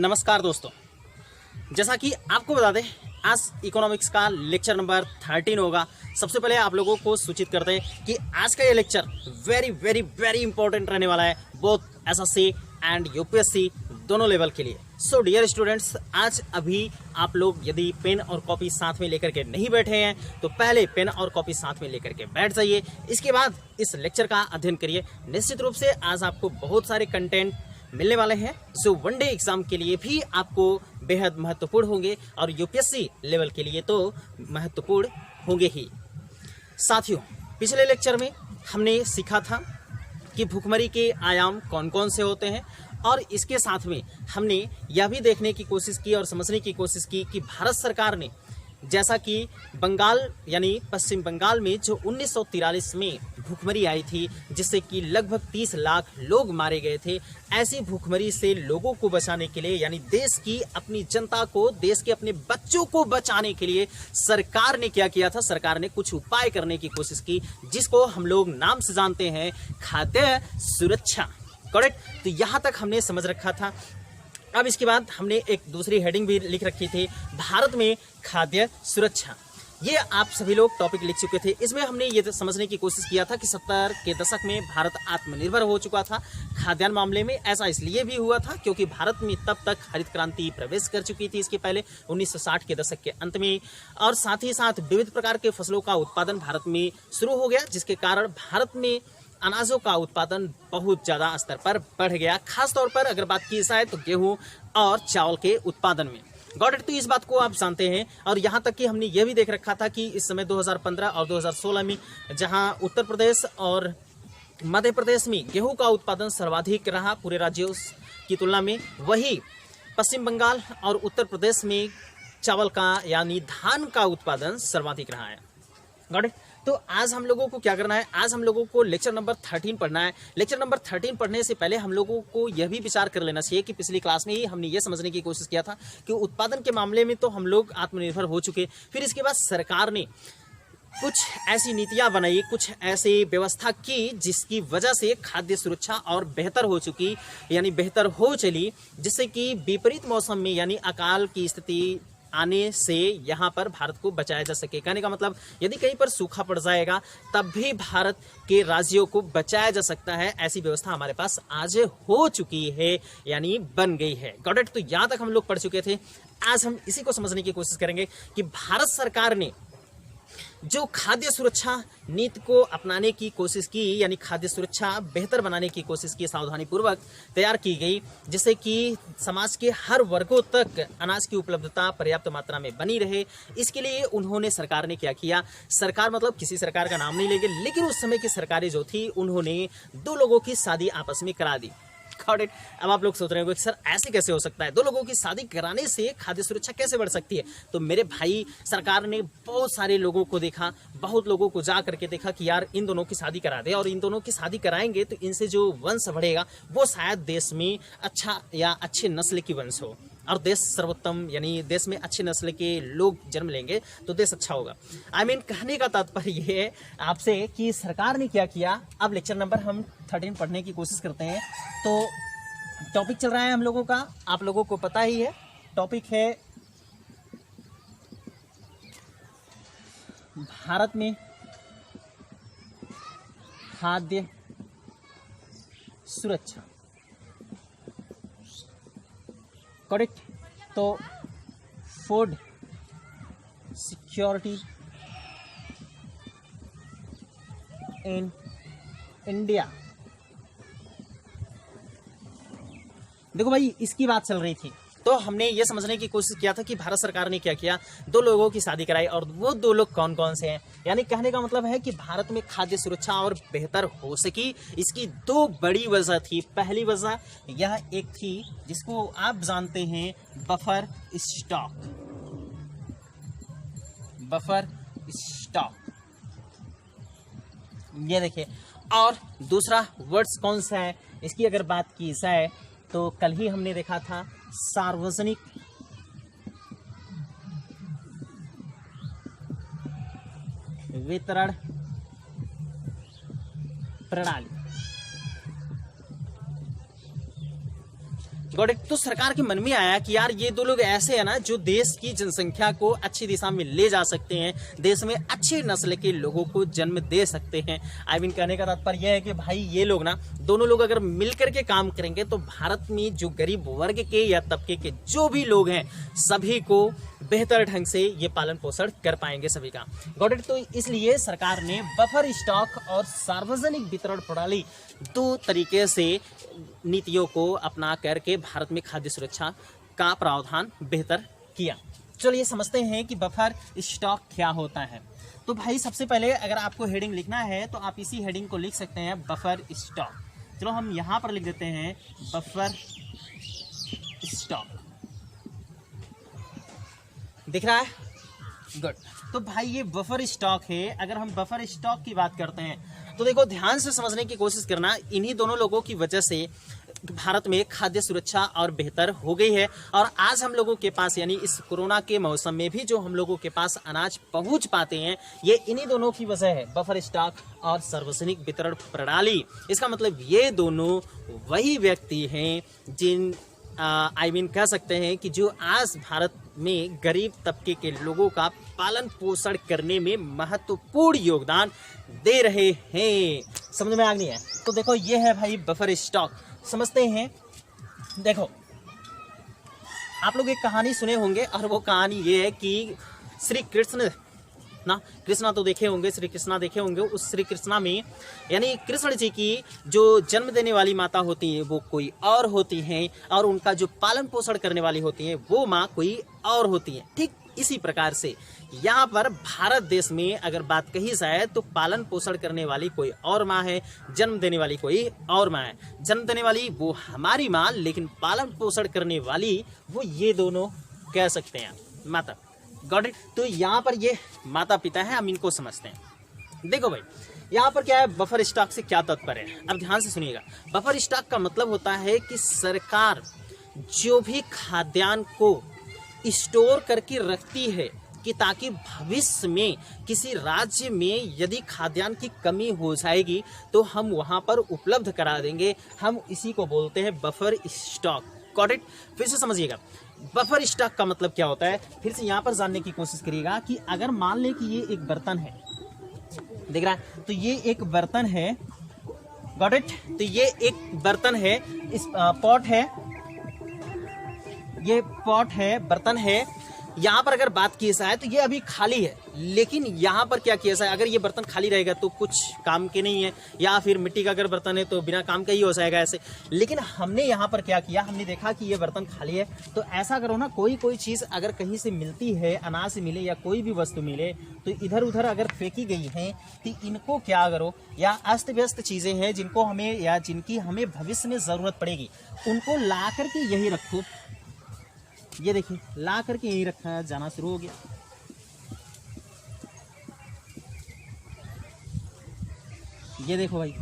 नमस्कार दोस्तों, जैसा कि आपको बता दें आज इकोनॉमिक्स का लेक्चर नंबर 13 होगा। सबसे पहले आप लोगों को सूचित करते हैं कि आज का ये lecture very very very important रहने वाला है, बोथ एसएससी एंड यूपीएससी दोनों लेवल के लिए। सो डियर स्टूडेंट्स, आज अभी आप लोग यदि पेन और कॉपी साथ में लेकर के नहीं बैठे हैं तो पहले पेन और कॉपी साथ में लेकर के बैठ जाइए, इसके बाद इस लेक्चर का अध्ययन करिए। निश्चित रूप से आज आपको बहुत सारे कंटेंट मिलने वाले हैं जो वनडे एग्जाम के लिए भी आपको बेहद महत्वपूर्ण होंगे और यूपीएससी लेवल के लिए तो महत्वपूर्ण होंगे ही। साथियों, पिछले लेक्चर में हमने सीखा था कि भुखमरी के आयाम कौन कौन से होते हैं और इसके साथ में हमने यह भी देखने की कोशिश की और समझने की कोशिश की कि भारत सरकार ने जैसा कि बंगाल यानी पश्चिम बंगाल में जो 1943 में भूखमरी आई थी जिससे कि लगभग 30 लाख लोग मारे गए थे, ऐसी भूखमरी से लोगों को बचाने के लिए यानी देश की अपनी जनता को, देश के अपने बच्चों को बचाने के लिए सरकार ने क्या किया था, सरकार ने कुछ उपाय करने की कोशिश की जिसको हम लोग नाम से जानते हैं खाद्य सुरक्षा। करेक्ट। तो यहाँ तक हमने समझ रखा था। अब इसके बाद हमने एक दूसरी हेडिंग भी लिख रखी थी, भारत में खाद्य सुरक्षा। ये आप सभी लोग टॉपिक लिख चुके थे। इसमें हमने ये समझने की कोशिश किया था कि 70 के दशक में भारत आत्मनिर्भर हो चुका था खाद्यान्न मामले में। ऐसा इसलिए भी हुआ था क्योंकि भारत में तब तक हरित क्रांति प्रवेश कर चुकी थी, इसके पहले 1960 के दशक के अंत में, और साथ ही साथ विविध प्रकार के फसलों का उत्पादन भारत में शुरू हो गया जिसके कारण भारत में अनाजों का उत्पादन बहुत ज़्यादा स्तर पर बढ़ गया। खास तौर पर अगर बात की जाए तो गेहूं और चावल के उत्पादन में। Got it. तो इस बात को आप जानते हैं और यहाँ तक कि हमने ये भी देख रखा था कि इस समय 2015 और 2016 में जहाँ उत्तर प्रदेश और मध्य प्रदेश में गेहूं का उत्पादन सर्वाधिक रहा पूरे राज्यों की तुलना में, वही पश्चिम बंगाल और उत्तर प्रदेश में चावल का यानी धान का उत्पादन सर्वाधिक रहा है। Got it. तो आज हम लोगों को क्या करना है, आज हम लोगों को लेक्चर नंबर 13 पढ़ना है। लेक्चर नंबर 13 पढ़ने से पहले हम लोगों को यह भी विचार कर लेना चाहिए कि पिछली क्लास में ही हमने ये समझने की कोशिश किया था कि उत्पादन के मामले में तो हम लोग आत्मनिर्भर हो चुके, फिर इसके बाद सरकार ने कुछ ऐसी नीतियां बनाई, कुछ ऐसी व्यवस्था की जिसकी वजह से खाद्य सुरक्षा और बेहतर हो चुकी यानी बेहतर हो चली, जिससे कि विपरीत मौसम में यानी अकाल की स्थिति आने से यहाँ पर भारत को बचाया जा सके। कहने का मतलब यदि कहीं पर सूखा पड़ जाएगा तब भी भारत के राज्यों को बचाया जा सकता है, ऐसी व्यवस्था हमारे पास आज हो चुकी है यानी बन गई है। Got it. तो यहाँ तक हम लोग पढ़ चुके थे। आज हम इसी को समझने की कोशिश करेंगे कि भारत सरकार ने जो खाद्य सुरक्षा नीति को अपनाने की कोशिश की यानी खाद्य सुरक्षा बेहतर बनाने की कोशिश की, सावधानी पूर्वक तैयार की गई जिससे कि समाज के हर वर्गों तक अनाज की उपलब्धता पर्याप्त मात्रा में बनी रहे। इसके लिए उन्होंने, सरकार ने क्या किया, सरकार मतलब किसी सरकार का नाम नहीं लेंगे, लेकिन उस समय की सरकारें जो थी उन्होंने 2 लोगों की शादी आपस में करा दी। अब आप लोग सोच रहे होंगे कि सर ऐसे कैसे हो सकता है, 2 लोगों की शादी कराने से खाद्य सुरक्षा कैसे बढ़ सकती है। तो मेरे भाई, सरकार ने बहुत सारे लोगों को देखा, बहुत लोगों को जा करके देखा कि यार इन दोनों की शादी करा दे और इन दोनों की शादी कराएंगे तो इनसे जो वंश बढ़ेगा वो शायद देश में अच्छा या अच्छे नस्ल की वंश हो और देश सर्वोत्तम यानी देश में अच्छे नस्ल के लोग जन्म लेंगे तो देश अच्छा होगा। कहने का तात्पर्य ये है आपसे कि सरकार ने क्या किया। अब लेक्चर नंबर हम 13 पढ़ने की कोशिश करते हैं। तो टॉपिक चल रहा है हम लोगों का, आप लोगों को पता ही है, टॉपिक है भारत में खाद्य सुरक्षा। करेक्ट। तो फूड सिक्योरिटी इन इंडिया। देखो भाई, इसकी बात चल रही थी तो हमने ये समझने की कोशिश किया था कि भारत सरकार ने क्या किया, 2 लोगों की शादी कराई और वो 2 लोग कौन कौन से हैं। यानी कहने का मतलब है कि भारत में खाद्य सुरक्षा और बेहतर हो सकी, इसकी 2 बड़ी वजह थी। पहली वजह यह एक थी जिसको आप जानते हैं बफर स्टॉक। बफर स्टॉक ये देखिए। और दूसरा वर्ड्स कौन सा है, इसकी अगर बात की जाए तो कल ही हमने देखा था सार्वजनिक वितरण प्रणाली। Got it. तो सरकार के मन में आया कि यार ये दो लोग ऐसे हैं ना जो देश की जनसंख्या को अच्छी दिशा में ले जा सकते हैं, देश में अच्छी नस्ल के लोगों को जन्म दे सकते हैं। आई मीन कहने का तात्पर्य यह है कि भाई ये लोग ना, दोनों लोग अगर मिलकर के काम करेंगे तो भारत में जो गरीब वर्ग के या तबके के जो भी लोग हैं सभी को बेहतर ढंग से ये पालन पोषण कर पाएंगे सभी का। Got it. तो इसलिए सरकार ने बफर स्टॉक और सार्वजनिक वितरण प्रणाली दो तरीके से नीतियों को अपना करके भारत में खाद्य सुरक्षा का प्रावधान बेहतर किया। चलिए समझते हैं कि बफर स्टॉक क्या होता है। तो भाई सबसे पहले अगर आपको हेडिंग लिखना है तो आप इसी हेडिंग को लिख सकते हैं, बफर स्टॉक। चलो हम यहां पर लिख देते हैं बफर स्टॉक। दिख रहा है? गुड। तो भाई ये बफर स्टॉक है। अगर हम बफर स्टॉक की बात करते हैं तो देखो ध्यान से समझने की कोशिश करना, इन्हीं दोनों लोगों की वजह से भारत में खाद्य सुरक्षा और बेहतर हो गई है। और आज हम लोगों के पास यानी इस कोरोना के मौसम में भी जो हम लोगों के पास अनाज पहुंच पाते हैं ये इन्हीं दोनों की वजह है, बफर स्टॉक और सार्वजनिक वितरण प्रणाली। इसका मतलब ये दोनों वही व्यक्ति हैं जिन आई मीन कह सकते हैं कि जो आज भारत में गरीब तबके के लोगों का पालन पोषण करने में महत्वपूर्ण योगदान दे रहे हैं। समझ में आ गई है? तो देखो ये है भाई बफर स्टॉक। समझते हैं। देखो आप लोग एक कहानी सुने होंगे और वो कहानी ये है कि श्री कृष्ण ना, कृष्णा तो देखे होंगे, श्री कृष्णा देखे होंगे। उस श्री कृष्णा में यानी कृष्ण जी की जो जन्म देने वाली माता होती है वो कोई और होती हैं और उनका जो पालन पोषण करने वाली होती है वो माँ कोई और होती है। ठीक इसी प्रकार से यहाँ पर भारत देश में अगर बात कही जाए तो पालन पोषण करने वाली कोई और माँ है, जन्म देने वाली कोई और माँ है। जन्म देने वाली वो हमारी माँ, लेकिन पालन पोषण करने वाली वो ये दोनों कह सकते हैं माता। Got it. तो यहाँ पर ये माता पिता है, हम इनको समझते हैं। देखो भाई यहाँ पर क्या है, बफर स्टॉक से क्या तात्पर्य है, अब ध्यान से सुनिएगा। बफर स्टॉक का मतलब होता है कि सरकार जो भी खाद्यान्न को स्टोर करके रखती है कि ताकि भविष्य में किसी राज्य में यदि खाद्यान्न की कमी हो जाएगी तो हम वहां पर उपलब्ध करा देंगे। हम इसी को बोलते हैं बफर स्टॉक। Got it. फिर से समझिएगा बफर स्टॉक का मतलब क्या होता है, फिर से यहाँ पर जानने की कोशिश करिएगा कि अगर मान लें कि ये एक बर्तन है, दिख रहा है, तो ये एक बर्तन है। Got it. तो ये एक बर्तन है, इस पॉट है, ये पॉट है, बर्तन है। यहाँ पर अगर बात की जाए तो ये अभी खाली है, लेकिन यहाँ पर क्या किया जाए, अगर ये बर्तन खाली रहेगा तो कुछ काम के नहीं है, या फिर मिट्टी का अगर बर्तन है तो बिना काम का ही हो जाएगा ऐसे। लेकिन हमने यहाँ पर क्या किया, हमने देखा कि ये बर्तन खाली है, तो ऐसा करो ना, कोई चीज़ अगर कहीं से मिलती है, अनाज मिले या कोई भी वस्तु मिले, तो इधर उधर अगर फेंकी गई है तो इनको क्या करो, या अस्त व्यस्त चीज़ें हैं जिनको हमें या जिनकी हमें भविष्य में ज़रूरत पड़ेगी, उनको ला करके यही रखो। ये देखिए ला करके यही रखा जाना शुरू हो गया। ये देखो भाई,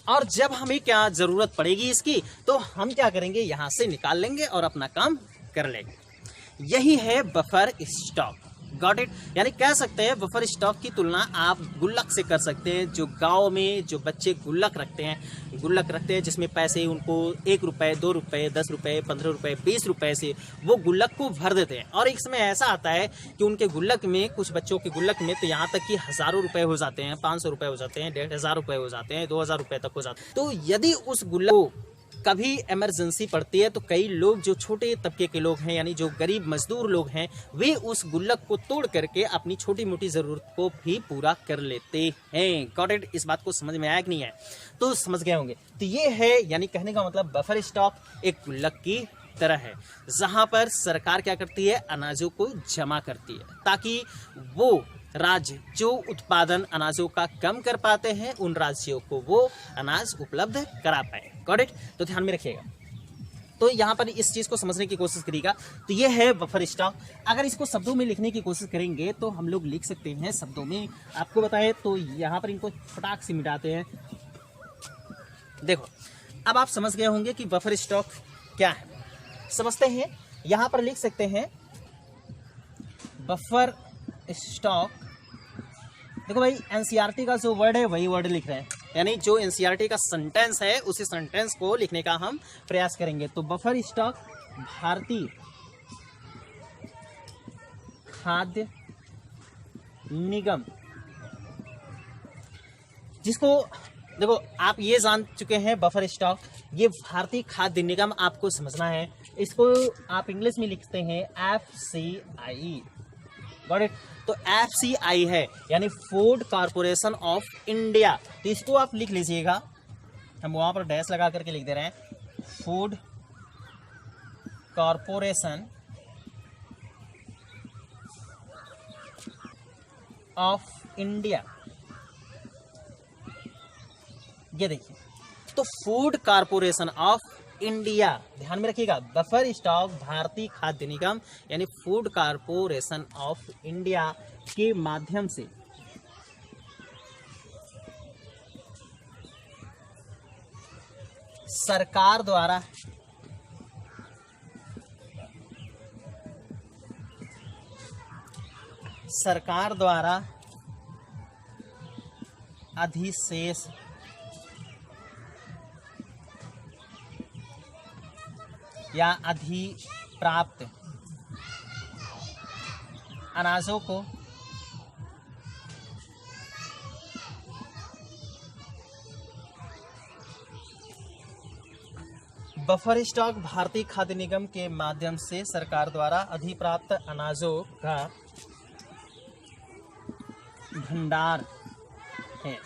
और जब हमें क्या जरूरत पड़ेगी इसकी तो हम क्या करेंगे, यहां से निकाल लेंगे और अपना काम कर लेंगे। यही है बफर स्टॉक। Got it. यानी कह सकते हैं बफर स्टॉक की तुलना आप गुल्लक से कर सकते हैं। जो गांव में जो बच्चे गुल्लक रखते हैं जिसमें पैसे उनको 1 रुपए, 2 रुपए, 10 रुपए, 15 रुपए, 20 रुपए से वो गुल्लक को भर देते हैं। और एक समय ऐसा आता है कि उनके गुल्लक में, कुछ बच्चों के गुल्लक में तो यहाँ तक कि हज़ारों रुपए हो जाते हैं, 500 रुपए हो जाते हैं, 1500 रुपए हो जाते हैं, 2000 रुपए तक हो जाते हैं। तो यदि उस गुल्लक को कभी इमरजेंसी पड़ती है तो कई लोग जो छोटे तबके के लोग हैं यानी जो गरीब मजदूर लोग हैं वे उस गुल्लक को तोड़ करके अपनी छोटी मोटी ज़रूरत को भी पूरा कर लेते हैं। Got it. इस बात को समझ में आया कि नहीं है? तो समझ गए होंगे। तो ये है, यानी कहने का मतलब बफर स्टॉक एक गुल्लक की तरह है जहां पर सरकार क्या करती है, अनाजों को जमा करती है ताकि वो राज्य जो उत्पादन अनाजों का कम कर पाते हैं उन राज्यों को वो अनाज उपलब्ध करा पाए। Got it. तो ध्यान में रखिएगा। तो यहाँ पर इस चीज़ को समझने की कोशिश करिएगा। तो ये है बफर स्टॉक। अगर इसको शब्दों में लिखने की कोशिश करेंगे तो हम लोग लिख सकते हैं शब्दों में। आपको बताएं तो यहाँ पर इनको फटाक से मिटाते हैं। देखो अब आप समझ गए होंगे कि बफर स्टॉक क्या है। समझते हैं, यहाँ पर लिख सकते हैं बफर स्टॉक। देखो भाई एनसीईआरटी का जो वर्ड है वही वर्ड लिख रहे हैं। यानी जो एनसीईआरटी का सेंटेंस है उसी सेंटेंस को लिखने का हम प्रयास करेंगे। तो बफर स्टॉक भारतीय खाद्य निगम, जिसको देखो आप ये जान चुके हैं बफर स्टॉक, ये भारतीय खाद्य निगम आपको समझना है। इसको आप इंग्लिश में लिखते हैं FCI। Got it. तो FCI है यानी फूड कॉर्पोरेशन ऑफ इंडिया। तो इसको आप लिख लीजिएगा, हम वहां पर डैश लगा करके लिख दे रहे हैं, फूड कॉर्पोरेशन ऑफ इंडिया। ये देखिए, तो फूड कॉर्पोरेशन ऑफ इंडिया, ध्यान में रखिएगा, बफर स्टॉक भारतीय खाद्य निगम यानी फूड कॉर्पोरेशन ऑफ इंडिया के माध्यम से सरकार द्वारा अधिशेष या अधिप्राप्त अनाजों को बफर स्टॉक भारतीय खाद्य निगम के माध्यम से सरकार द्वारा अधिप्राप्त अनाजों का भंडार है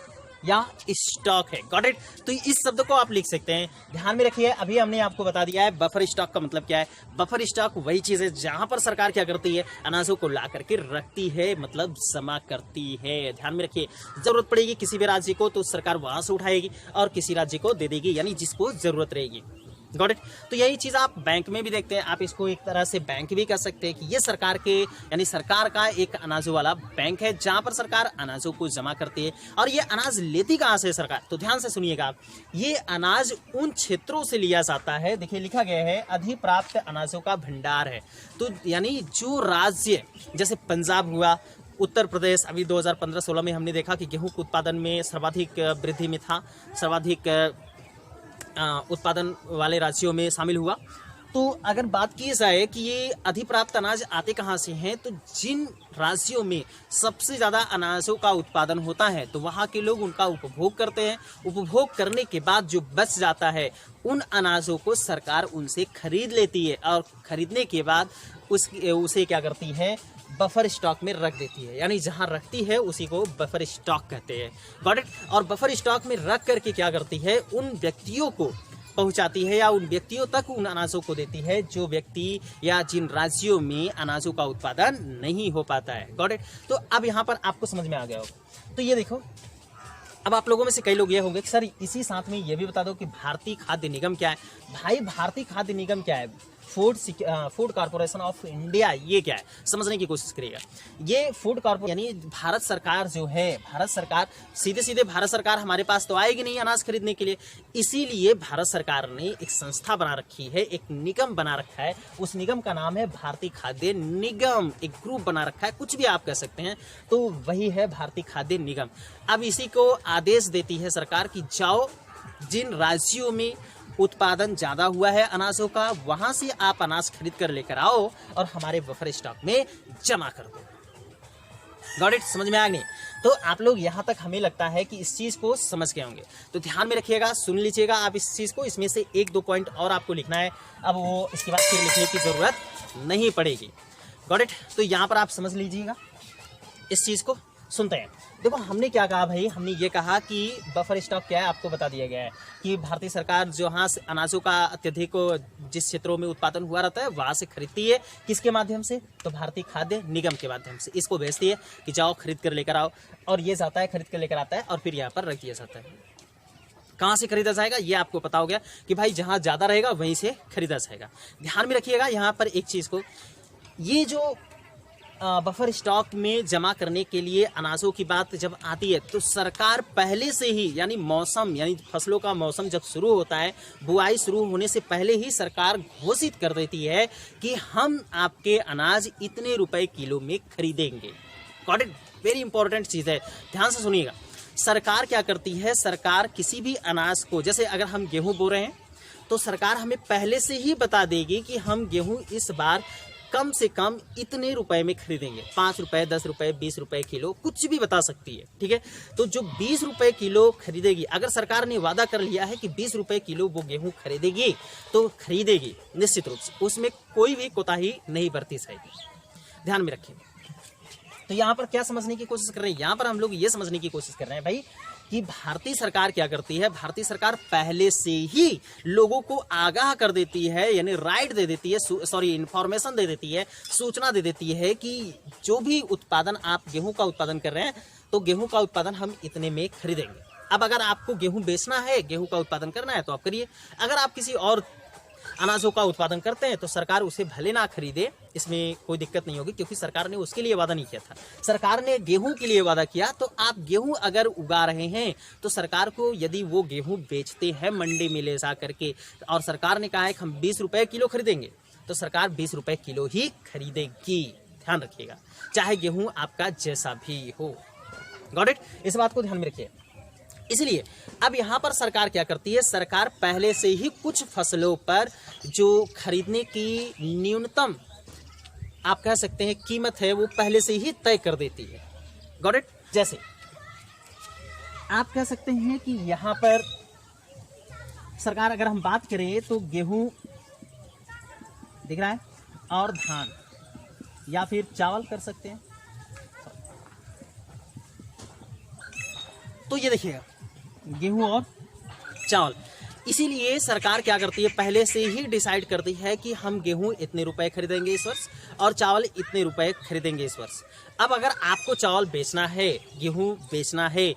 या स्टॉक है। Got it. तो इस शब्द को आप लिख सकते हैं, ध्यान में रखिए। अभी हमने आपको बता दिया है बफर स्टॉक का मतलब क्या है। बफर स्टॉक वही चीज है जहां पर सरकार क्या करती है, अनाजों को ला करके रखती है, मतलब जमा करती है। ध्यान में रखिए, जरूरत पड़ेगी किसी भी राज्य को तो सरकार वहां से उठाएगी और किसी राज्य को दे देगी, यानी जिसको जरूरत रहेगी। Got it. तो यही चीज आप बैंक में भी देखते हैं, आप इसको एक तरह से बैंक भी कह सकते हैं कि ये सरकार के यानी सरकार का एक अनाजों वाला बैंक है जहां पर सरकार अनाजों को जमा करती है। और ये अनाज लेती कहां से सरकार, तो ध्यान से सुनिएगा आप, ये अनाज उन क्षेत्रों से लिया जाता है, देखिए लिखा गया है अधिप्राप्त अनाजों का भंडार है। तो यानी जो राज्य जैसे पंजाब हुआ, उत्तर प्रदेश, अभी 2015-16 में हमने देखा कि गेहूं के उत्पादन में सर्वाधिक वृद्धि में था, सर्वाधिक उत्पादन वाले राज्यों में शामिल हुआ। तो अगर बात की जाए कि ये अधिप्राप्त अनाज आते कहाँ से हैं, तो जिन राज्यों में सबसे ज़्यादा अनाजों का उत्पादन होता है तो वहाँ के लोग उनका उपभोग करते हैं। उपभोग करने के बाद जो बच जाता है उन अनाजों को सरकार उनसे खरीद लेती है और खरीदने के बाद उसे क्या करती है, बफर स्टॉक में रख देती है, यानी जहां रखती है उसी को बफर स्टॉक कहते हैं। Got it. और बफर स्टॉक में रख करके क्या करती है, उन व्यक्तियों को पहुंचाती है या उन व्यक्तियों तक उन अनाजों को देती है जो व्यक्ति या जिन राज्यों में अनाजों का उत्पादन नहीं हो पाता है। Got it. तो अब यहाँ पर आपको समझ में आ गया होगा। तो ये देखो, अब आप लोगों में से कई लोग ये होंगे कि सर इसी साथ में ये भी बता दो कि भारतीय खाद्य निगम क्या है। भाई भारतीय खाद्य निगम क्या है, फूड कॉर्पोरेशन ऑफ इंडिया ये क्या है, समझने की कोशिश करिएगा। ये फूड कॉर्पोरेशन यानी भारत सरकार जो है, भारत सरकार सीधे भारत सरकार हमारे पास तो आएगी नहीं अनाज खरीदने के लिए, इसीलिए भारत सरकार ने एक संस्था बना रखी है, एक निगम बना रखा है। उस निगम का नाम है भारतीय खाद्य निगम, एक ग्रुप बना रखा है, कुछ भी आप कह सकते हैं, तो वही है भारतीय खाद्य निगम। अब इसी को आदेश देती है सरकार कि जाओ जिन राज्यों में उत्पादन ज्यादा हुआ है अनाजों का, वहां से आप अनाज खरीद कर लेकर आओ और हमारे बफर स्टॉक में जमा कर दो। Got it. समझ में आ गई। तो आप लोग यहां तक हमें लगता है कि इस चीज को समझ गए होंगे। तो ध्यान में रखिएगा, सुन लीजिएगा आप इस चीज को, इसमें से 1-2 पॉइंट और आपको लिखना है, अब वो इसके बाद फिर लिखने की जरूरत नहीं पड़ेगी। Got it. तो यहां पर आप समझ लीजिएगा इस चीज को। सुनते हैं, देखो हमने क्या कहा भाई, हमने ये कहा कि बफर स्टॉक क्या है, आपको बता दिया गया है कि भारतीय सरकार जहाँ से अनाजों का अत्यधिक जिस क्षेत्रों में उत्पादन हुआ रहता है वहां से खरीदती है, किसके माध्यम से, तो भारतीय खाद्य निगम के माध्यम से इसको भेजती है कि जाओ खरीद कर लेकर आओ, और ये जाता है खरीद कर लेकर आता है और फिर यहाँ पर रख दिया जाता है। कहाँ से खरीदा जाएगा ये आपको पता हो गया कि भाई जहाँ ज्यादा रहेगा वहीं से खरीदा जाएगा। ध्यान में रखिएगा यहाँ पर एक चीज को, ये जो बफर स्टॉक में जमा करने के लिए अनाजों की बात जब आती है तो सरकार पहले से ही यानी मौसम यानी फसलों का मौसम जब शुरू होता है, बुआई शुरू होने से पहले ही सरकार घोषित कर देती है कि हम आपके अनाज इतने रुपए किलो में खरीदेंगे। Got it. वेरी इंपॉर्टेंट चीज है, ध्यान से सुनिएगा। सरकार क्या करती है, सरकार किसी भी अनाज को, जैसे अगर हम गेहूं बो रहे हैं तो सरकार हमें पहले से ही बता देगी कि हम गेहूं इस बार कम से कम इतने रुपए में खरीदेंगे, 5 रुपए, 10 रुपए, 20 रुपए किलो, कुछ भी बता सकती है। ठीक है, तो जो 20 रुपए किलो खरीदेगी, अगर सरकार ने वादा कर लिया है कि 20 रुपए किलो वो गेहूं खरीदेगी तो खरीदेगी निश्चित रूप से, उसमें कोई भी कोताही नहीं बरती जाएगी। ध्यान में रखें। तो यहाँ पर क्या समझने की कोशिश कर रहे हैं, यहाँ पर हम लोग ये समझने की कोशिश कर रहे हैं भाई कि भारतीय सरकार क्या करती है, भारतीय सरकार पहले से ही लोगों को आगाह कर देती है, यानी राइट दे देती है, इंफॉर्मेशन दे देती है, सूचना दे देती है कि जो भी उत्पादन आप गेहूं का उत्पादन कर रहे हैं तो गेहूं का उत्पादन हम इतने में खरीदेंगे। अब अगर आपको गेहूं बेचना है, गेहूं का उत्पादन करना है तो आप करिए। अगर आप किसी और अनाजों का उत्पादन करते हैं तो सरकार उसे भले ना खरीदे, इसमें कोई दिक्कत नहीं होगी, क्योंकि सरकार ने उसके लिए वादा नहीं किया था। सरकार ने गेहूं के लिए वादा किया, तो आप गेहूं अगर उगा रहे हैं तो सरकार को, यदि वो गेहूं बेचते हैं मंडी में ले जा करके, और सरकार ने कहा है कि हम 20 रुपए किलो खरीदेंगे, तो सरकार 20 रुपए किलो ही खरीदेगी। ध्यान रखिएगा, चाहे गेहूं आपका जैसा भी हो। Got it? इस बात को ध्यान में रखिए। इसलिए अब यहाँ पर सरकार क्या करती है, सरकार पहले से ही कुछ फसलों पर जो खरीदने की न्यूनतम आप कह सकते हैं कीमत है, वो पहले से ही तय कर देती है। Got it? जैसे आप कह सकते हैं कि यहाँ पर सरकार, अगर हम बात करें तो गेहूं दिख रहा है और धान या फिर चावल कर सकते हैं। तो ये देखिएगा गेहूं और चावल, इसीलिए सरकार क्या करती है, पहले से ही डिसाइड करती है कि हम गेहूं इतने रुपए खरीदेंगे इस वर्ष और चावल इतने रुपए खरीदेंगे इस वर्ष। अब अगर आपको चावल बेचना है, गेहूं बेचना है,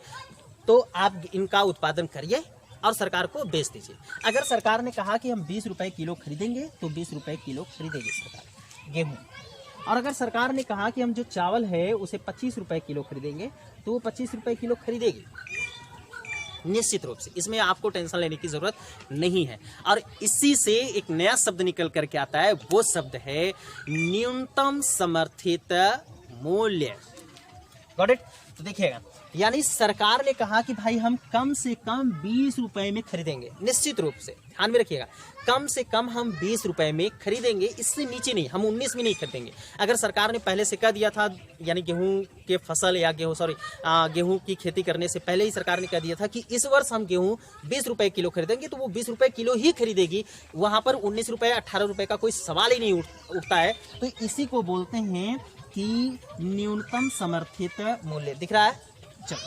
तो आप इनका उत्पादन करिए और सरकार को बेच दीजिए। अगर सरकार ने कहा कि हम 20 रुपए किलो खरीदेंगे तो 20 रुपए किलो खरीदेगी सरकार गेहूं, और अगर सरकार ने कहा कि हम जो चावल है उसे 25 रुपए किलो खरीदेंगे तो वो 25 रुपए किलो खरीदेगी निश्चित रूप से। इसमें आपको टेंशन लेने की जरूरत नहीं है। और इसी से एक नया शब्द निकल करके आता है, वो शब्द है न्यूनतम समर्थित मूल्य। Got it? तो देखिएगा, यानी सरकार ने कहा कि भाई हम कम से कम 20 रुपए में खरीदेंगे, निश्चित रूप से ध्यान में रखिएगा, कम से कम हम 20 रुपए में खरीदेंगे, इससे नीचे नहीं, हम 19 में नहीं खरीदेंगे। अगर सरकार ने पहले से कह दिया था, यानी गेहूं के फसल या गेहूं की खेती करने से पहले ही सरकार ने कह दिया था कि इस वर्ष हम गेहूं 20 रुपए किलो खरीदेंगे, तो वो 20 रुपए किलो ही खरीदेगी। वहां पर 19 रुपए 18 रुपए का कोई सवाल ही नहीं उठता है। तो इसी को बोलते हैं कि न्यूनतम समर्थित मूल्य। दिख रहा है? चलो,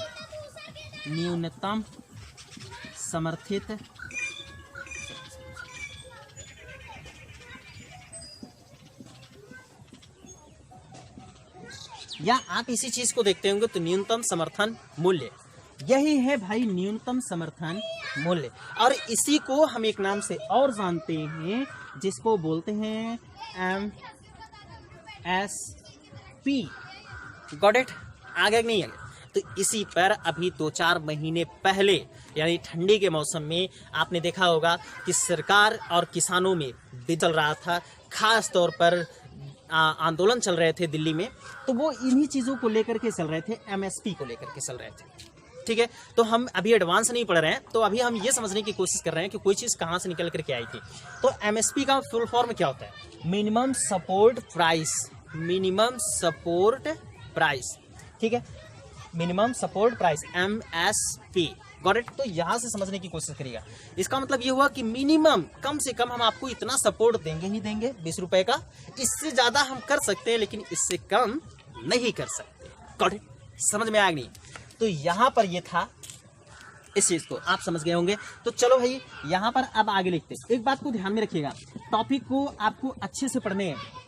न्यूनतम समर्थित या आप इसी चीज को देखते होंगे तो न्यूनतम समर्थन मूल्य, यही है भाई न्यूनतम समर्थन मूल्य। और इसी को हम एक नाम से और जानते हैं जिसको बोलते हैं MSP। Got it? आगे नहीं आगे? तो इसी पर अभी 2-4 महीने पहले, यानी ठंडी के मौसम में आपने देखा होगा कि सरकार और किसानों में भी चल रहा था, खास तौर पर आंदोलन चल रहे थे दिल्ली में, तो वो इन्हीं चीज़ों को लेकर के चल रहे थे, MSP को लेकर के चल रहे थे। ठीक है, तो हम अभी एडवांस नहीं पढ़ रहे हैं, तो अभी हम ये समझने की कोशिश कर रहे हैं कि कोई चीज़ कहाँ से निकल करके आई थी। तो MSP का फुल फॉर्म क्या होता है? Minimum support price. Minimum support price, ठीक है, minimum support price, MSP। Got it? तो यहाँ से समझने की कोशिश करिएगा। इसका मतलब ये हुआ कि मिनिमम, कम से कम हम आपको इतना सपोर्ट देंगे ही देंगे 20 रुपए का, इससे ज़्यादा हम कर सकते हैं लेकिन इससे कम नहीं कर सकते। Got it? समझ में आया नहीं? तो यहाँ पर ये था, इस चीज़ को आप समझ गए होंगे। तो चलो भाई, यहाँ पर अब आगे लिखते हैं। एक बात को ध्यान में रखिएगा, टॉपिक को आपको अच्छे से पढ़ने हैं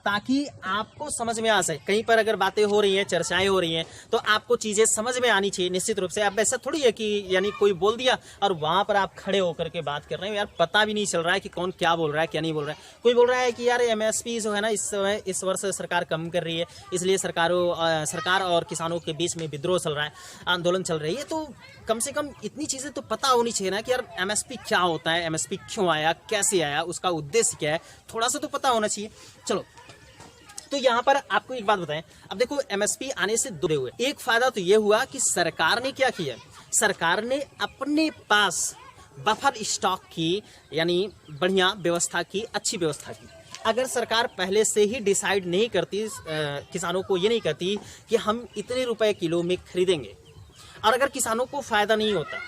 ताकि आपको समझ में आ सके। कहीं पर अगर बातें हो रही हैं, चर्चाएं हो रही हैं, तो आपको चीज़ें समझ में आनी चाहिए निश्चित रूप से। अब ऐसा थोड़ी है कि यानी कोई बोल दिया और वहाँ पर आप खड़े होकर के बात कर रहे हो, यार पता भी नहीं चल रहा है कि कौन क्या बोल रहा है क्या नहीं बोल रहा है। कोई बोल रहा है कि यार MSP जो है ना, इस वर्ष सरकार कम कर रही है, इसलिए सरकार और किसानों के बीच में विद्रोह चल रहा है, आंदोलन चल रही है। तो कम से कम इतनी चीज़ें तो पता होनी चाहिए ना कि यार MSP क्या होता है, MSP क्यों आया, कैसे आया, उसका उद्देश्य क्या है, थोड़ा सा तो पता होना चाहिए। चलो तो यहाँ पर आपको एक बात बताएं, अब देखो एमएसपी आने से दो हुए। एक फायदा तो ये हुआ कि सरकार ने क्या किया, सरकार ने अपने पास बफर स्टॉक की, यानी बढ़िया व्यवस्था की, अच्छी व्यवस्था की। अगर सरकार पहले से ही डिसाइड नहीं करती, किसानों को ये नहीं कहती कि हम इतने रुपए किलो में खरीदेंगे, और अगर किसानों को फायदा नहीं होता,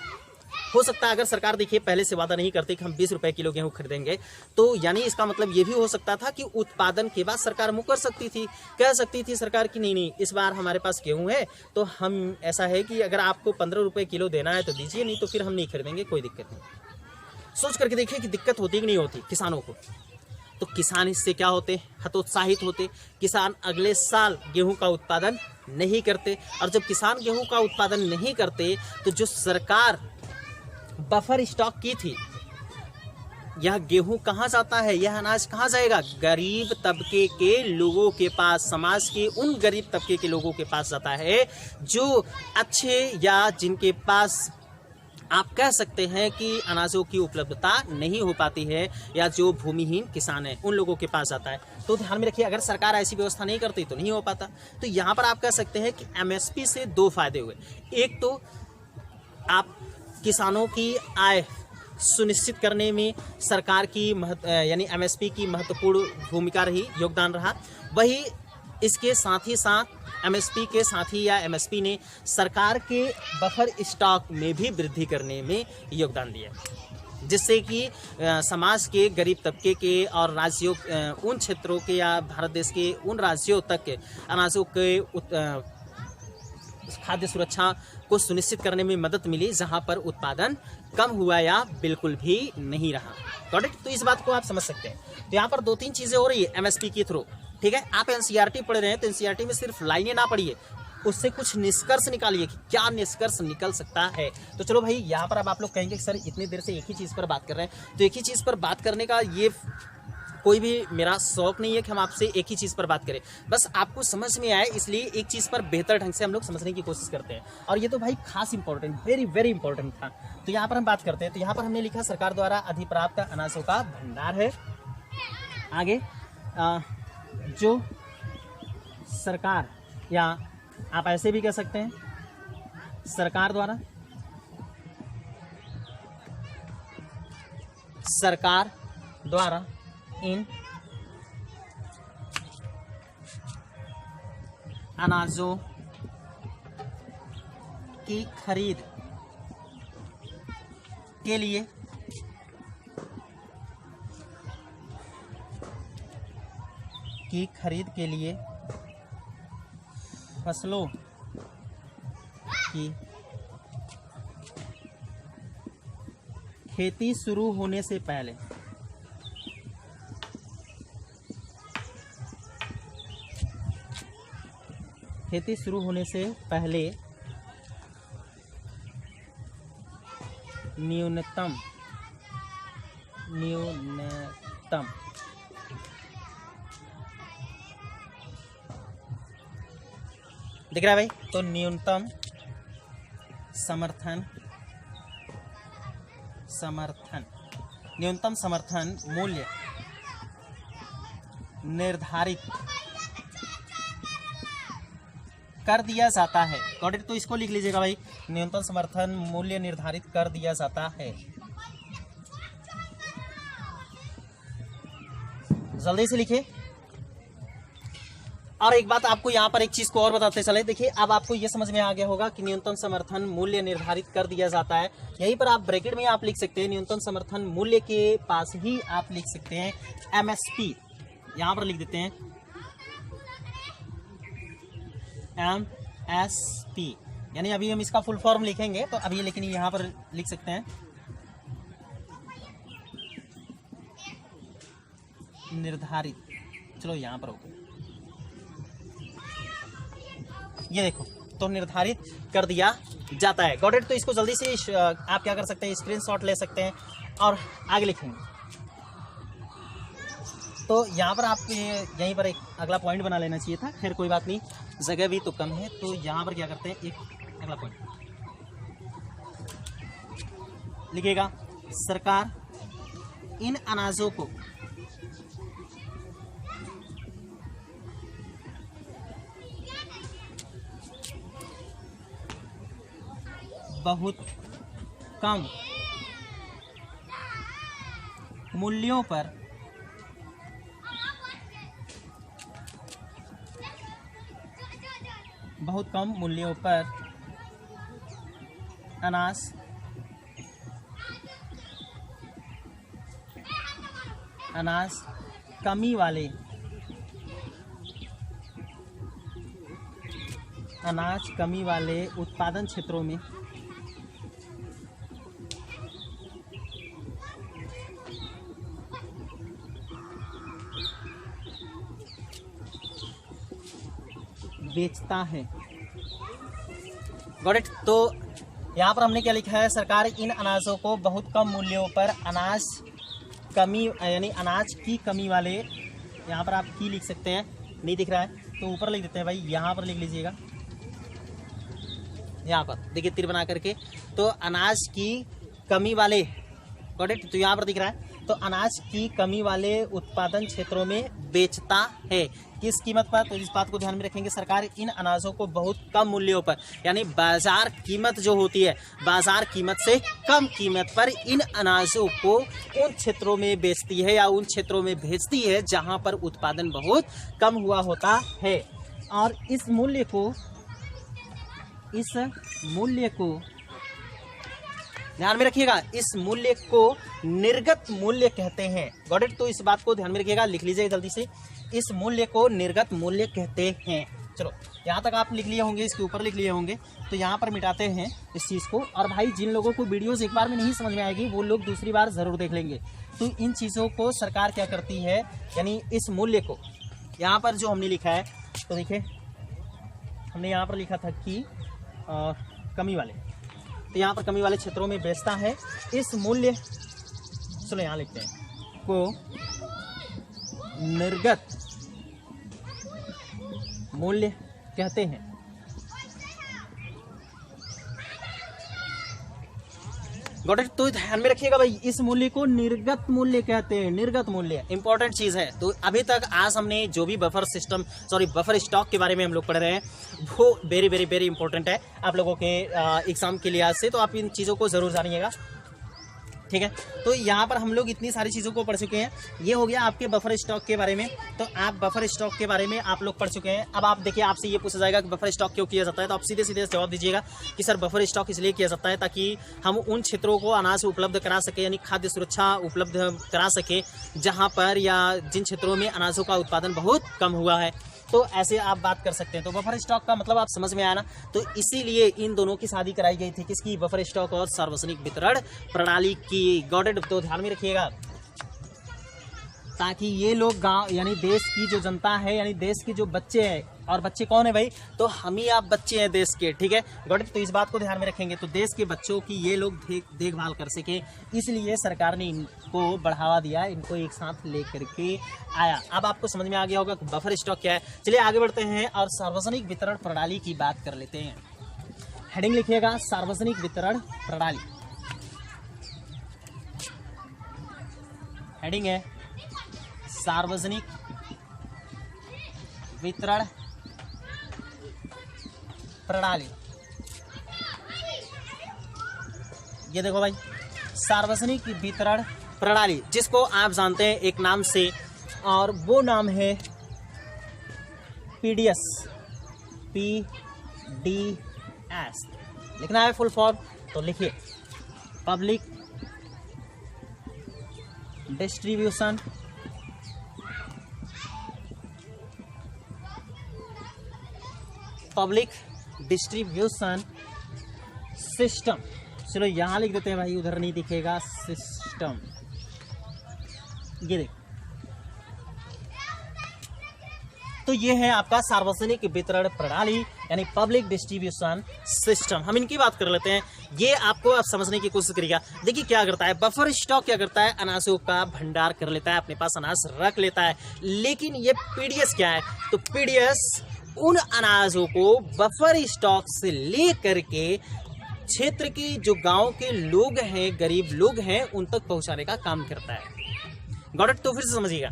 हो सकता है अगर सरकार देखिए पहले से वादा नहीं करती कि हम 20 रुपए किलो गेहूं खरीदेंगे, तो यानी इसका मतलब ये भी हो सकता था कि उत्पादन के बाद सरकार मुकर सकती थी, कह सकती थी सरकार की नहीं इस बार हमारे पास गेहूं है तो हम ऐसा है कि अगर आपको 15 रुपए किलो देना है तो दीजिए, नहीं तो फिर हम नहीं खरीदेंगे, कोई दिक्कत नहीं। सोच करके देखिए कि दिक्कत होती कि नहीं होती किसानों को। तो किसान इससे क्या होते, हतोत्साहित होते, किसान अगले साल गेहूं का उत्पादन नहीं करते, और जब किसान गेहूं का उत्पादन नहीं करते तो जो सरकार बफर स्टॉक की थी, यह गेहूं कहां जाता है, यह अनाज कहां जाएगा, गरीब तबके के लोगों के पास, समाज के उन गरीब तबके के लोगों के पास जाता है जो अच्छे या जिनके पास आप कह सकते हैं कि अनाजों की उपलब्धता नहीं हो पाती है, या जो भूमिहीन किसान है उन लोगों के पास आता है। तो ध्यान में रखिए, अगर सरकार ऐसी व्यवस्था नहीं करती तो नहीं हो पाता। तो यहाँ पर आप कह सकते हैं कि एमएसपी से दो फायदे हुए। एक तो आप किसानों की आय सुनिश्चित करने में सरकार की यानी एमएसपी की महत्वपूर्ण भूमिका रही, योगदान रहा। वही इसके साथ ही साथ एमएसपी के साथ ही या एमएसपी ने सरकार के बफर स्टॉक में भी वृद्धि करने में योगदान दिया, जिससे कि समाज के गरीब तबके के और राज्यों, उन क्षेत्रों के या भारत देश के उन राज्यों तक के अनाजों के खाद्य सुरक्षा को सुनिश्चित करने में मदद मिली, जहां पर उत्पादन कम हुआ या बिल्कुल भी नहीं रहा। तो इस बात को आप समझ सकते हैं। तो यहाँ पर दो तीन चीजें हो रही है एमएसपी के थ्रू, ठीक है। आप एनसीईआरटी पढ़ रहे हैं तो एनसीईआरटी में सिर्फ लाइनें ना पढ़िए, उससे कुछ निष्कर्ष निकालिए कि क्या निष्कर्ष निकल सकता है। तो चलो भाई, यहाँ पर अब आप लोग कहेंगे सर इतनी देर से एक ही चीज़ पर बात कर रहे हैं, तो एक ही चीज़ पर बात करने का ये कोई भी मेरा शौक नहीं है कि हम आपसे एक ही चीज़ पर बात करें, बस आपको समझ में आए इसलिए एक चीज़ पर बेहतर ढंग से हम लोग समझने की कोशिश करते हैं। और ये तो भाई खास इंपॉर्टेंट, वेरी वेरी इंपॉर्टेंट था। तो यहाँ पर हम बात करते हैं। तो यहाँ पर हमने लिखा सरकार द्वारा अधिप्राप्त अनाजों का भंडार है। आगे जो सरकार, या आप ऐसे भी कह सकते हैं सरकार द्वारा इन अनाजों की खरीद के लिए फसलों की खेती शुरू होने से पहले न्यूनतम दिख रहा है भाई, तो न्यूनतम समर्थन मूल्य निर्धारित कर दिया जाता है। Got it? तो इसको लिख लीजिएगा भाई, न्यूनतम समर्थन मूल्य निर्धारित कर दिया जाता है। जल्दी से लिखिए। और एक बात आपको यहाँ पर एक चीज को और बताते चले, देखिए अब आपको ये समझ में आ गया होगा कि न्यूनतम समर्थन मूल्य निर्धारित कर दिया जाता है। यहीं पर आप ब्रैकेट में आप लिख सकते हैं, न्यूनतम समर्थन मूल्य के पास ही आप लिख सकते हैं एमएसपी। यहाँ पर लिख देते हैं एमएसपी, यानी अभी हम इसका फुल फॉर्म लिखेंगे तो अभी, लेकिन यहाँ पर लिख सकते हैं निर्धारित। चलो यहाँ पर ओके, ये देखो, तो निर्धारित कर दिया जाता है। Got it? तो इसको जल्दी से आप क्या कर सकते हैं, स्क्रीनशॉट ले सकते हैं और आगे लिखेंगे। तो यहाँ पर आपके यहीं पर एक अगला पॉइंट बना लेना चाहिए था, खैर कोई बात नहीं, जगह भी तो कम है। तो यहाँ पर क्या करते हैं, एक अगला पॉइंट लिखिएगा, सरकार इन अनाजों को बहुत कम मूल्यों पर अनाज कमी वाले उत्पादन क्षेत्रों में बेचता है। Got it. तो यहाँ पर हमने क्या लिखा है, सरकार इन अनाजों को बहुत कम मूल्यों पर अनाज की कमी वाले, यहाँ पर आप की लिख सकते हैं, नहीं दिख रहा है तो ऊपर लिख देते हैं भाई, यहाँ पर लिख लीजिएगा, यहाँ पर देखिए तीर बना करके, तो अनाज की कमी वाले, गॉट इट, तो यहाँ पर दिख रहा है, तो अनाज की कमी वाले उत्पादन क्षेत्रों में बेचता है। किस कीमत पर? तो इस बात को ध्यान में रखेंगे, सरकार इन अनाजों को बहुत कम मूल्यों पर, यानी बाजार कीमत जो होती है, बाजार कीमत से कम कीमत पर इन अनाजों को उन क्षेत्रों में बेचती है या उन क्षेत्रों में भेजती है जहां पर उत्पादन बहुत कम हुआ होता है। और इस मूल्य को ध्यान में रखिएगा, इस मूल्य को निर्गत मूल्य कहते हैं। Got it. तो इस बात को ध्यान में रखिएगा, लिख लीजिए जल्दी से, इस मूल्य को निर्गत मूल्य कहते हैं। चलो यहाँ तक आप लिख लिए होंगे, इसके ऊपर लिख लिए होंगे, तो यहाँ पर मिटाते हैं इस चीज़ को। और भाई जिन लोगों को वीडियोस एक बार में नहीं समझ में आएगी वो लोग दूसरी बार ज़रूर देख लेंगे। तो इन चीज़ों को सरकार क्या करती है, यानी इस मूल्य को, यहाँ पर जो हमने लिखा है, तो देखिए हमने यहाँ पर लिखा था कि कमी वाले, तो यहाँ पर कमी वाले क्षेत्रों में बेचता है। इस मूल्य, चलो यहाँ लिखते हैं, को निर्गत मूल्य कहते हैं। Got it. तो ध्यान में रखिएगा भाई, इस मूल्य को निर्गत मूल्य कहते हैं। निर्गत मूल्य इंपॉर्टेंट चीज है। तो अभी तक आज हमने जो भी बफर स्टॉक के बारे में हम लोग पढ़ रहे हैं, वो वेरी वेरी वेरी इंपॉर्टेंट है आप लोगों के एग्जाम के लिहाज से, तो आप इन चीज़ों को जरूर जानिएगा, ठीक है। तो यहाँ पर हम लोग इतनी सारी चीज़ों को पढ़ चुके हैं। ये हो गया आपके बफर स्टॉक के बारे में। तो आप बफर स्टॉक के बारे में आप लोग पढ़ चुके हैं। अब आप देखिए, आपसे ये पूछा जाएगा कि बफर स्टॉक क्यों किया जाता है, तो आप सीधे सीधे जवाब दीजिएगा कि सर बफर स्टॉक इसलिए किया जाता है ताकि हम उन क्षेत्रों को अनाज उपलब्ध करा सके, यानी खाद्य सुरक्षा उपलब्ध करा सके जहाँ पर या जिन क्षेत्रों में अनाजों का उत्पादन बहुत कम हुआ है। तो ऐसे आप बात कर सकते हैं। तो बफर स्टॉक का मतलब आप समझ में आया ना। तो इसीलिए इन दोनों की शादी कराई गई थी, किसकी? बफर स्टॉक और सार्वजनिक वितरण प्रणाली की। Got it. तो ध्यान में रखिएगा, ताकि ये लोग गांव, यानी देश की जो जनता है, यानी देश के जो बच्चे हैं, और बच्चे कौन है भाई? तो हम ही आप बच्चे हैं देश के, ठीक है। Got it. तो इस बात को ध्यान में रखेंगे, तो देश के बच्चों की ये लोग देखभाल कर सके, इसलिए सरकार ने इनको बढ़ावा दिया, इनको एक साथ लेकर के आया। अब आपको समझ में आ गया होगा कि बफर स्टॉक क्या है। चलिए आगे बढ़ते हैं और सार्वजनिक वितरण प्रणाली की बात कर लेते हैं। हेडिंग लिखिएगा, सार्वजनिक वितरण प्रणाली। हेडिंग है सार्वजनिक वितरण प्रणाली। ये देखो भाई, सार्वजनिक वितरण प्रणाली, जिसको आप जानते हैं एक नाम से, और वो नाम है पीडीएस। PDS लिखना है फुल फॉर्म, तो लिखिए, पब्लिक डिस्ट्रीब्यूशन सिस्टम। चलो यहाँ लिख देते हैं भाई, उधर नहीं दिखेगा, सिस्टम। ये देख, तो ये है आपका सार्वजनिक वितरण प्रणाली, यानी पब्लिक डिस्ट्रीब्यूशन सिस्टम। हम इनकी बात कर लेते हैं, ये आपको अब समझने की कोशिश करिएगा। देखिए क्या करता है बफर स्टॉक, क्या करता है? अनाजों का भंडार कर लेता है, अपने पास अनाज रख लेता है। लेकिन ये पीडीएस क्या है? तो पीडीएस उन अनाजों को बफर स्टॉक से ले करके क्षेत्र के जो गांव के लोग हैं, गरीब लोग हैं, उन तक पहुंचाने का काम करता है। Got it. तो फिर से समझिएगा,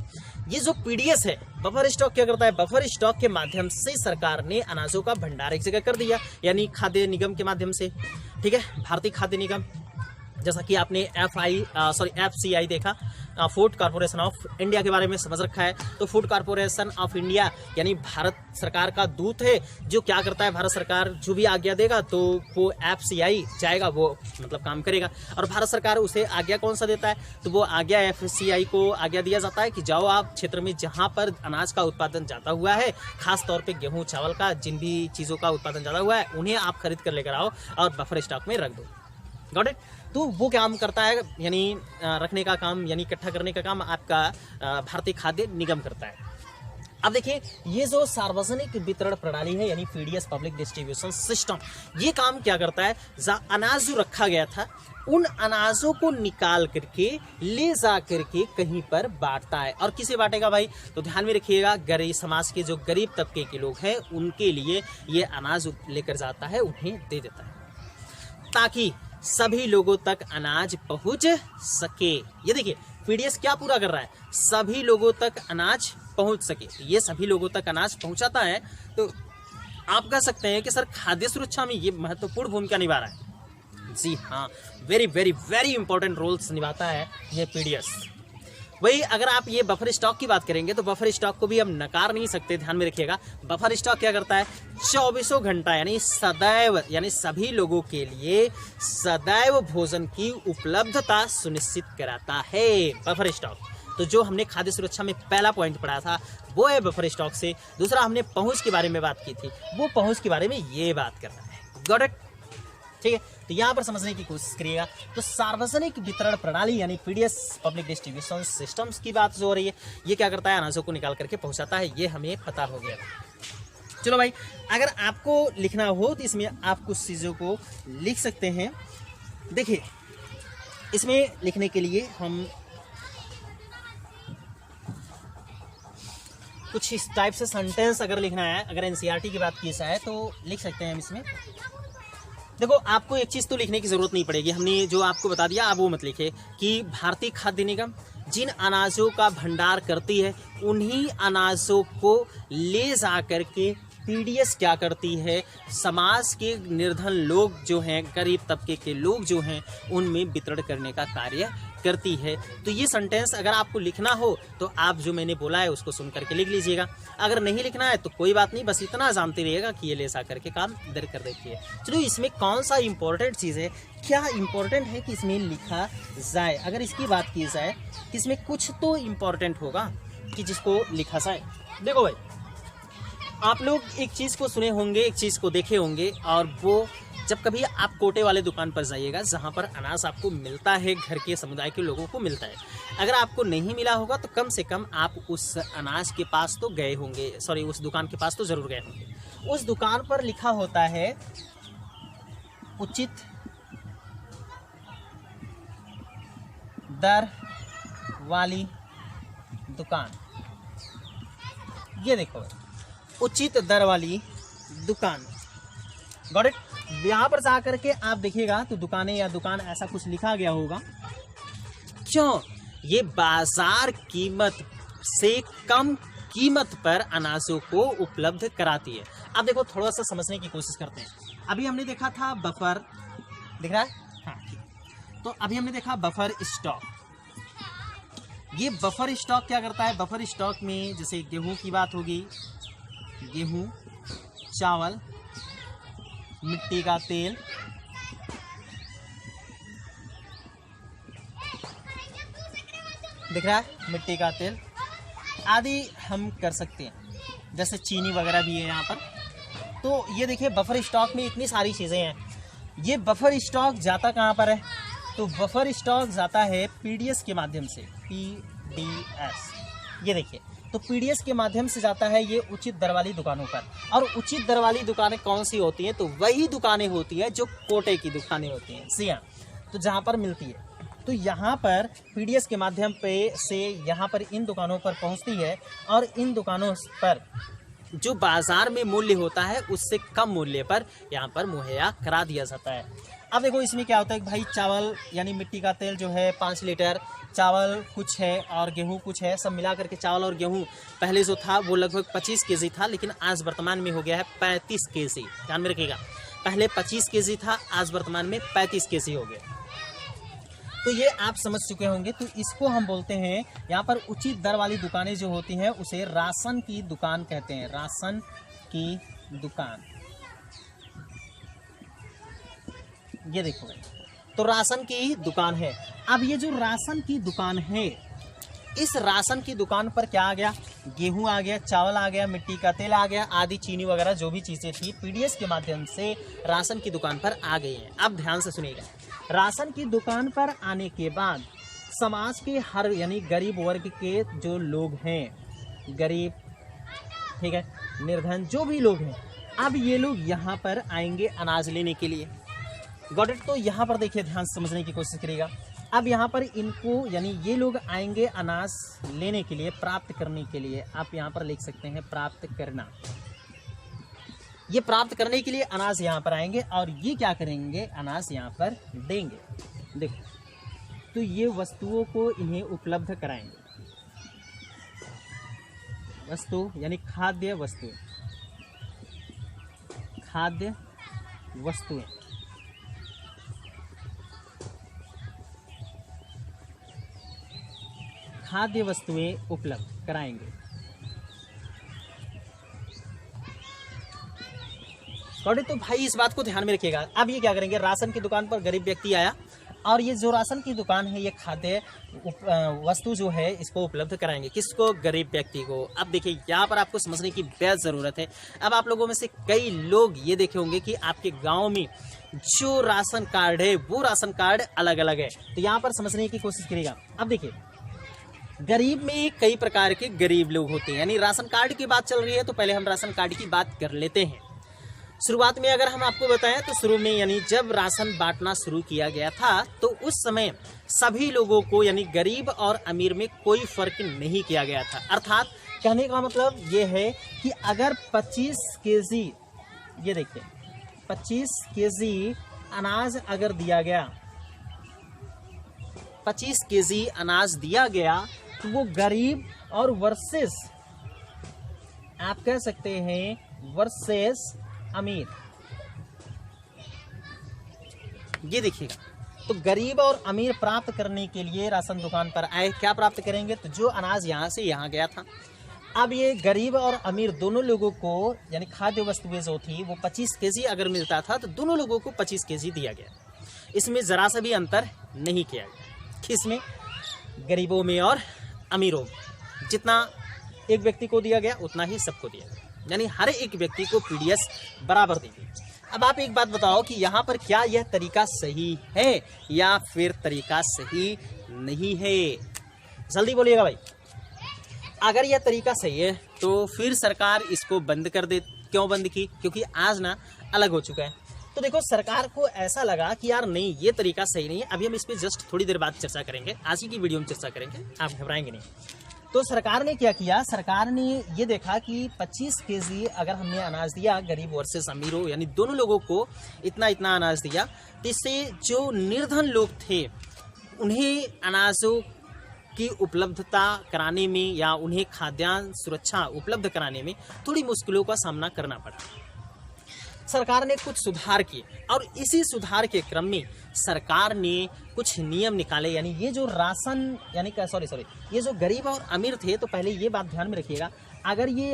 ये जो पीडीएस है, बफर स्टॉक क्या करता है, बफर स्टॉक के माध्यम से सरकार ने अनाजों का भंडार एक जगह कर दिया, यानी खाद्य निगम के माध्यम से, ठीक है, भारतीय खाद्य निगम। जैसा कि आपने FCI देखा, फूड कॉर्पोरेशन ऑफ इंडिया के बारे में समझ रखा है। तो फूड कॉर्पोरेशन ऑफ इंडिया यानी भारत सरकार का दूत है, जो क्या करता है, भारत सरकार जो भी आज्ञा देगा तो वो FCI जाएगा, वो मतलब काम करेगा। और भारत सरकार उसे आज्ञा कौन सा देता है, तो वो आज्ञा FCI को आज्ञा दिया जाता है कि जाओ आप क्षेत्र में जहाँ पर अनाज का उत्पादन ज़्यादा हुआ है, खास तौर पे गेहूँ चावल का, जिन भी चीज़ों का उत्पादन ज़्यादा हुआ है उन्हें आप खरीद कर लेकर आओ और बफर स्टॉक में रख दो। Got it. तो वो काम करता है, यानी रखने का काम, यानी इकट्ठा करने का काम आपका भारतीय खाद्य निगम करता है। अब देखिए, ये जो सार्वजनिक वितरण प्रणाली है यानी पीडीएस पब्लिक डिस्ट्रीब्यूशन सिस्टम, ये काम क्या करता है, अनाज जो रखा गया था उन अनाजों को निकाल करके ले जा करके कहीं पर बांटता है। और किसे बांटेगा भाई, तो ध्यान में रखिएगा, गरीब समाज के जो गरीब तबके के लोग हैं उनके लिए ये अनाज लेकर जाता है, उन्हें दे देता है ताकि सभी लोगों तक अनाज पहुंच सके। ये देखिए, पीडीएस क्या पूरा कर रहा है, सभी लोगों तक अनाज पहुंच सके। ये सभी लोगों तक अनाज पहुंचाता है। तो आप कह सकते हैं कि सर खाद्य सुरक्षा में ये महत्वपूर्ण भूमिका निभा रहा है। जी हाँ, very very very important roles निभाता है ये पीडीएस। वही अगर आप ये बफर स्टॉक की बात करेंगे तो बफर स्टॉक को भी हम नकार नहीं सकते, ध्यान में रखिएगा। बफर स्टॉक क्या करता है, 24 घंटा यानी सदैव, यानी सभी लोगों के लिए सदैव भोजन की उपलब्धता सुनिश्चित कराता है बफर स्टॉक। तो जो हमने खाद्य सुरक्षा में पहला पॉइंट पढ़ा था वो है बफर स्टॉक से। दूसरा हमने पहुंच के बारे में बात की थी, वो पहुंच के बारे में ये बात कर रहा है। गॉट इट, ठीक है। तो यहाँ पर समझने की कोशिश करिएगा। तो सार्वजनिक वितरण प्रणाली यानी पीडीएस पब्लिक डिस्ट्रीब्यूशन सिस्टम्स की बात जो हो रही है, ये क्या करता है, अनाजों को निकाल करके पहुंचाता है। ये हमें पता हो गया। चलो भाई, अगर आपको लिखना हो तो इसमें आप कुछ चीज़ों को लिख सकते हैं। देखिए, इसमें लिखने के लिए हम कुछ इस टाइप से सेंटेंस अगर लिखना है, अगर एनसीईआरटी की बात की जाए तो लिख सकते हैं हम इसमें। देखो, आपको एक चीज़ तो लिखने की ज़रूरत नहीं पड़ेगी, हमने जो आपको बता दिया आप वो मत लिखे कि भारतीय खाद्य निगम जिन अनाजों का भंडार करती है उन्हीं अनाजों को ले जा करके पीडीएस क्या करती है, समाज के निर्धन लोग जो हैं, गरीब तबके के लोग जो हैं, उनमें वितरण करने का कार्य करती है। तो ये सेंटेंस अगर आपको लिखना हो तो आप जो मैंने बोला है उसको सुन करके लिख लीजिएगा। अगर नहीं लिखना है तो कोई बात नहीं, बस इतना जानते रहिएगा कि ये ले जा करके काम इधर कर देती है। चलो, इसमें कौन सा इंपॉर्टेंट चीज़ है, क्या इंपॉर्टेंट है कि इसमें लिखा जाए। अगर इसकी बात की जाए कि इसमें कुछ तो इम्पॉर्टेंट होगा कि जिसको लिखा जाए। देखो भाई, आप लोग एक चीज़ को सुने होंगे, एक चीज़ को देखे होंगे, और वो जब कभी आप कोटे वाले दुकान पर जाइएगा जहाँ पर अनाज आपको मिलता है, घर के समुदाय के लोगों को मिलता है। अगर आपको नहीं मिला होगा तो कम से कम आप उस अनाज के पास तो गए होंगे, सॉरी, उस दुकान के पास तो ज़रूर गए होंगे। उस दुकान पर लिखा होता है उचित दर वाली दुकान। ये देखो, उचित दर वाली दुकान। Got it. यहाँ पर जा करके आप देखिएगा तो दुकानें या दुकान ऐसा कुछ लिखा गया होगा। क्यों? ये बाजार कीमत से कम कीमत पर अनाजों को उपलब्ध कराती है। अब देखो, थोड़ा सा समझने की कोशिश करते हैं। अभी हमने देखा था बफर, दिख रहा है, हाँ, तो अभी हमने देखा बफर स्टॉक। ये बफर स्टॉक क्या करता है, बफर स्टॉक में जैसे गेहूं की बात होगी, गेहूं, चावल, मिट्टी का तेल, दिख रहा है, मिट्टी का तेल आदि हम कर सकते हैं, जैसे चीनी वगैरह भी है यहाँ पर। तो ये देखिए, बफर स्टॉक में इतनी सारी चीज़ें हैं। ये बफर स्टॉक जाता कहाँ पर है, तो बफर स्टॉक जाता है पीडीएस के माध्यम से, पीडीएस। ये देखिए, तो पीडीएस के माध्यम से जाता है ये उचित दर वाली दुकानों पर। और उचित दर वाली दुकानें कौन सी होती हैं, तो वही दुकानें होती हैं जो कोटे की दुकानें होती हैं, सिया, तो जहाँ पर मिलती है। तो यहाँ पर पीडीएस के माध्यम पे से यहाँ पर इन दुकानों पर पहुँचती है, और इन दुकानों पर जो बाजार में मूल्य होता है उससे कम मूल्य पर यहाँ पर मुहैया करा दिया जाता है। अब देखो इसमें क्या होता है कि भाई चावल यानी मिट्टी का तेल जो है 5 लीटर, चावल कुछ है और गेहूं कुछ है, सब मिला करके चावल और गेहूं पहले जो था वो लगभग 25 केजी था, लेकिन आज वर्तमान में हो गया है 35 केजी। ध्यान में रखिएगा, पहले 25 केजी था, आज वर्तमान में 35 केजी हो गया। तो ये आप समझ चुके होंगे। तो इसको हम बोलते हैं यहाँ पर उचित दर वाली दुकानें जो होती हैं उसे राशन की दुकान कहते हैं। राशन की दुकान, ये देखो भाई, तो राशन की दुकान है। अब ये जो राशन की दुकान है, इस राशन की दुकान पर क्या आ गया? गेहूं आ गया, चावल आ गया, मिट्टी का तेल आ गया, आदि चीनी वगैरह जो भी चीजें थी पीडीएस के माध्यम से राशन की दुकान पर आ गई हैं। अब ध्यान से सुनिएगा, राशन की दुकान पर आने के बाद समाज के हर यानी गरीब वर्ग के जो लोग हैं, गरीब, ठीक है, निर्धन, जो भी लोग हैं, अब ये लोग यहाँ पर आएंगे अनाज लेने के लिए। Got it? तो यहाँ पर देखिए, ध्यान से समझने की कोशिश करिएगा। अब यहाँ पर इनको यानी ये लोग आएंगे अनाज लेने के लिए, प्राप्त करने के लिए। आप यहाँ पर लिख सकते हैं प्राप्त करना। ये प्राप्त करने के लिए अनाज यहाँ पर आएंगे और ये क्या करेंगे? अनाज यहाँ पर देंगे। देखो, तो ये वस्तुओं को इन्हें उपलब्ध कराएंगे। वस्तु यानी खाद्य वस्तुएं, खाद्य वस्तुएं, खाद्य वस्तुएं उपलब्ध कराएंगे। तो भाई इस बात को ध्यान में रखिएगा। अब ये क्या करेंगे? राशन की दुकान पर गरीब व्यक्ति आया और ये जो राशन की दुकान है, ये खाद्य वस्तु जो है इसको उपलब्ध कराएंगे। किसको? गरीब व्यक्ति को। अब देखिए, यहाँ पर आपको समझने की बेहद ज़रूरत है। अब आप लोगों में से कई लोग ये देखे होंगे कि आपके गांव में जो राशन कार्ड है वो राशन कार्ड अलग अलग है। तो यहाँ पर समझने की कोशिश करिएगा। अब देखिए, गरीब में कई प्रकार के गरीब लोग होते हैं, यानी राशन कार्ड की बात चल रही है तो पहले हम राशन कार्ड की बात कर लेते हैं। शुरुआत में अगर हम आपको बताएं तो शुरू में यानी जब राशन बांटना शुरू किया गया था तो उस समय सभी लोगों को यानी गरीब और अमीर में कोई फर्क नहीं किया गया था। अर्थात कहने का मतलब ये है कि अगर 25 केजी, ये देखिए 25 केजी अनाज अगर दिया गया, 25 केजी अनाज दिया गया तो वो गरीब और वर्सेस, आप कह सकते हैं वर्सेस अमीर। ये देखिएगा, तो गरीब और अमीर प्राप्त करने के लिए राशन दुकान पर आए। क्या प्राप्त करेंगे? तो जो अनाज यहाँ से यहाँ गया था, अब ये गरीब और अमीर दोनों लोगों को यानी खाद्य वस्तुएं जो थी वो 25 केजी अगर मिलता था तो दोनों लोगों को 25 केजी दिया गया। इसमें जरा सा भी अंतर नहीं किया गया। किसमें? गरीबों में और अमीरों में। जितना एक व्यक्ति को दिया गया उतना ही सबको दिया गया, यानी हर एक व्यक्ति को पीडीएस बराबर दी गई। अब आप एक बात बताओ कि यहाँ पर क्या यह तरीका सही है या फिर तरीका सही नहीं है? जल्दी बोलिएगा भाई। अगर यह तरीका सही है तो फिर सरकार इसको बंद कर दे। क्यों बंद की? क्योंकि आज ना अलग हो चुका है। तो देखो, सरकार को ऐसा लगा कि यार नहीं, ये तरीका सही नहीं है। अभी हम इस पर जस्ट थोड़ी देर बाद चर्चा करेंगे, आज ही की वीडियो में चर्चा करेंगे, आप घबराएंगे नहीं। तो सरकार ने क्या किया? सरकार ने ये देखा कि 25 केजी अगर हमने अनाज दिया गरीब वर्सेस अमीरों यानी दोनों लोगों को इतना इतना अनाज दिया, तो इससे जो निर्धन लोग थे उन्हें अनाजों की उपलब्धता कराने में या उन्हें खाद्यान्न सुरक्षा उपलब्ध कराने में थोड़ी मुश्किलों का सामना करना पड़ा। सरकार ने कुछ सुधार किए और इसी सुधार के क्रम में सरकार ने कुछ नियम निकाले। यानी ये जो राशन यानी सॉरी ये जो गरीब और अमीर थे, तो पहले ये बात ध्यान में रखिएगा, अगर ये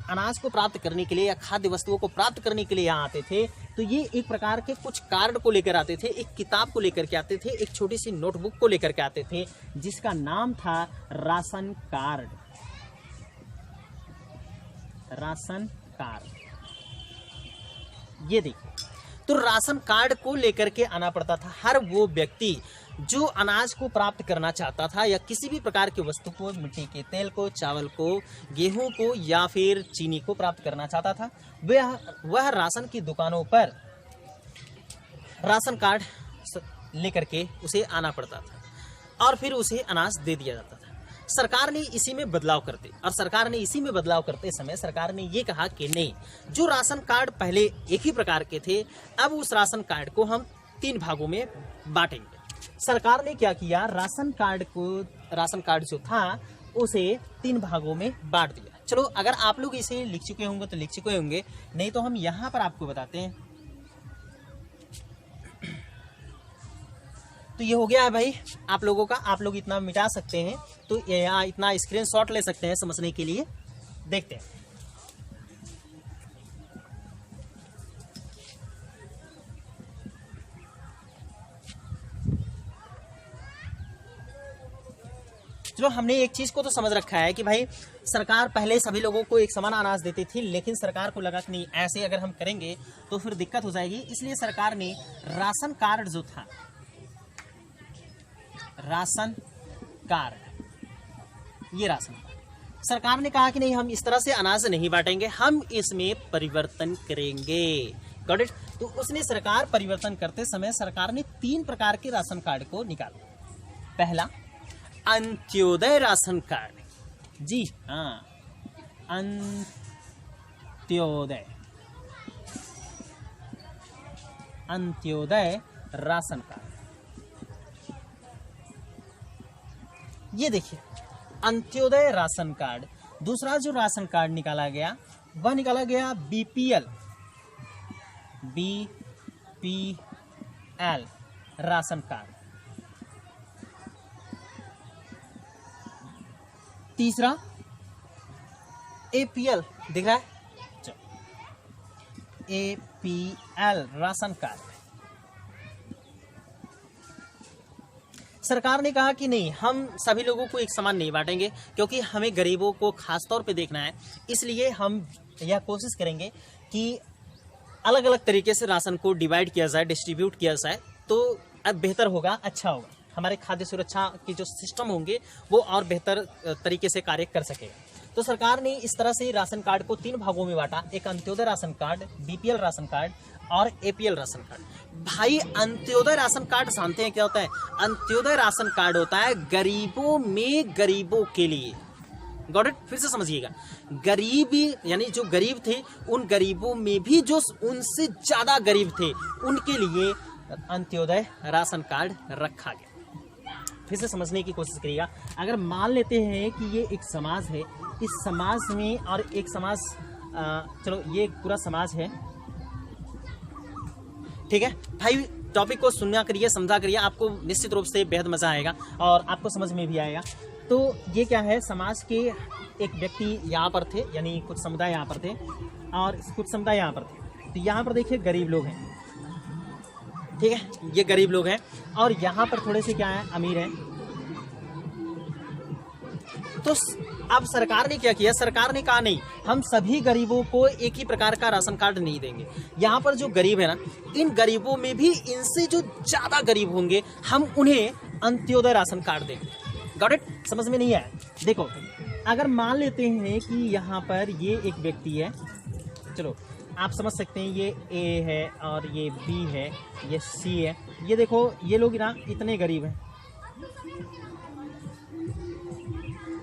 अनाज को प्राप्त करने के लिए या खाद्य वस्तुओं को प्राप्त करने के लिए यहाँ आते थे तो ये एक प्रकार के कुछ कार्ड को लेकर आते थे, एक किताब को लेकर के आते थे, एक छोटी सी नोटबुक को लेकर के आते थे जिसका नाम था राशन कार्ड। राशन कार्ड, ये देखिए, तो राशन कार्ड को लेकर के आना पड़ता था हर वो व्यक्ति जो अनाज को प्राप्त करना चाहता था या किसी भी प्रकार की वस्तु को, मिट्टी के तेल को, चावल को, गेहूं को या फिर चीनी को प्राप्त करना चाहता था। वह राशन की दुकानों पर राशन कार्ड लेकर के उसे आना पड़ता था और फिर उसे अनाज दे दिया जाता था। सरकार ने इसी में बदलाव करते और सरकार ने इसी में बदलाव करते समय सरकार ने ये कहा कि नहीं, जो राशन कार्ड पहले एक ही प्रकार के थे अब उस राशन कार्ड को हम 3 भागों में बांटेंगे। सरकार ने क्या किया, राशन कार्ड जो था उसे 3 भागों में बांट दिया। चलो अगर आप लोग इसे लिख चुके होंगे तो लिख चुके होंगे, नहीं तो हम यहां पर आपको बताते हैं। तो ये हो गया है भाई आप लोगों का, आप लोग इतना मिटा सकते हैं, तो यहाँ इतना स्क्रीनशॉट ले सकते हैं समझने के लिए। देखते हैं। चलो हमने एक चीज को तो समझ रखा है कि भाई सरकार पहले सभी लोगों को एक समान अनाज देती थी, लेकिन सरकार को लगा कि नहीं ऐसे अगर हम करेंगे तो फिर दिक्कत हो जाएगी, इसलिए सरकार ने राशन कार्ड जो था, राशन कार्ड, ये राशन कार्ड, सरकार ने कहा कि नहीं हम इस तरह से अनाज नहीं बांटेंगे, हम इसमें परिवर्तन करेंगे। Got it? तो उसने सरकार परिवर्तन करते समय सरकार ने 3 प्रकार के राशन कार्ड को निकाला। पहला अंत्योदय राशन कार्ड, जी हाँ अंत्योदय राशन कार्ड, ये देखिए अंत्योदय राशन कार्ड। दूसरा जो राशन कार्ड निकाला गया वह निकाला गया बीपीएल राशन कार्ड। तीसरा एपीएल, दिख रहा है, एपीएल राशन कार्ड। सरकार ने कहा कि नहीं हम सभी लोगों को एक समान नहीं बांटेंगे, क्योंकि हमें गरीबों को खास तौर पे देखना है, इसलिए हम यह कोशिश करेंगे कि अलग अलग तरीके से राशन को डिवाइड किया जाए, डिस्ट्रीब्यूट किया जाए, तो अब बेहतर होगा, अच्छा होगा, हमारे खाद्य सुरक्षा के जो सिस्टम होंगे वो और बेहतर तरीके से कार्य कर सकेगा। तो सरकार ने इस तरह से राशन कार्ड को 3 भागों में बांटा, एक Antyodaya ration card, BPL ration card और एपीएल राशन कार्ड। भाई अंत्योदय राशन कार्ड जानते हैं क्या होता है? अंत्योदय राशन कार्ड होता है गरीबों में गरीबों के लिए। Got it? फिर से समझिएगा, गरीबी यानी जो गरीब थे उन गरीबों में भी जो उनसे ज्यादा गरीब थे उनके लिए अंत्योदय राशन कार्ड रखा गया। फिर से समझने की कोशिश करिएगा। अगर मान लेते हैं कि ये एक समाज है, इस समाज में और एक समाज, चलो ये एक पूरा समाज है, ठीक है भाई, टॉपिक को सुनना करिए, समझा करिए, आपको निश्चित रूप से बेहद मजा आएगा और आपको समझ में भी आएगा। तो ये क्या है, समाज के एक व्यक्ति यहाँ पर थे, यानी कुछ समुदाय यहाँ पर थे और कुछ समुदाय यहाँ पर थे। तो यहाँ पर देखिए गरीब लोग हैं, ठीक है, ये गरीब लोग हैं और यहाँ पर थोड़े से क्या है, अमीर हैं। तो अब सरकार ने क्या किया, सरकार ने कहा नहीं हम सभी गरीबों को एक ही प्रकार का राशन कार्ड नहीं देंगे, यहाँ पर जो गरीब है ना, इन गरीबों में भी इनसे जो ज्यादा गरीब होंगे हम उन्हें अंत्योदय राशन कार्ड देंगे। Got it? समझ में नहीं आया? देखो अगर मान लेते हैं कि यहाँ पर ये एक व्यक्ति है, चलो आप समझ सकते हैं, ये ए है और ये बी है, ये सी है, ये देखो ये लोग ना इतने गरीब हैं,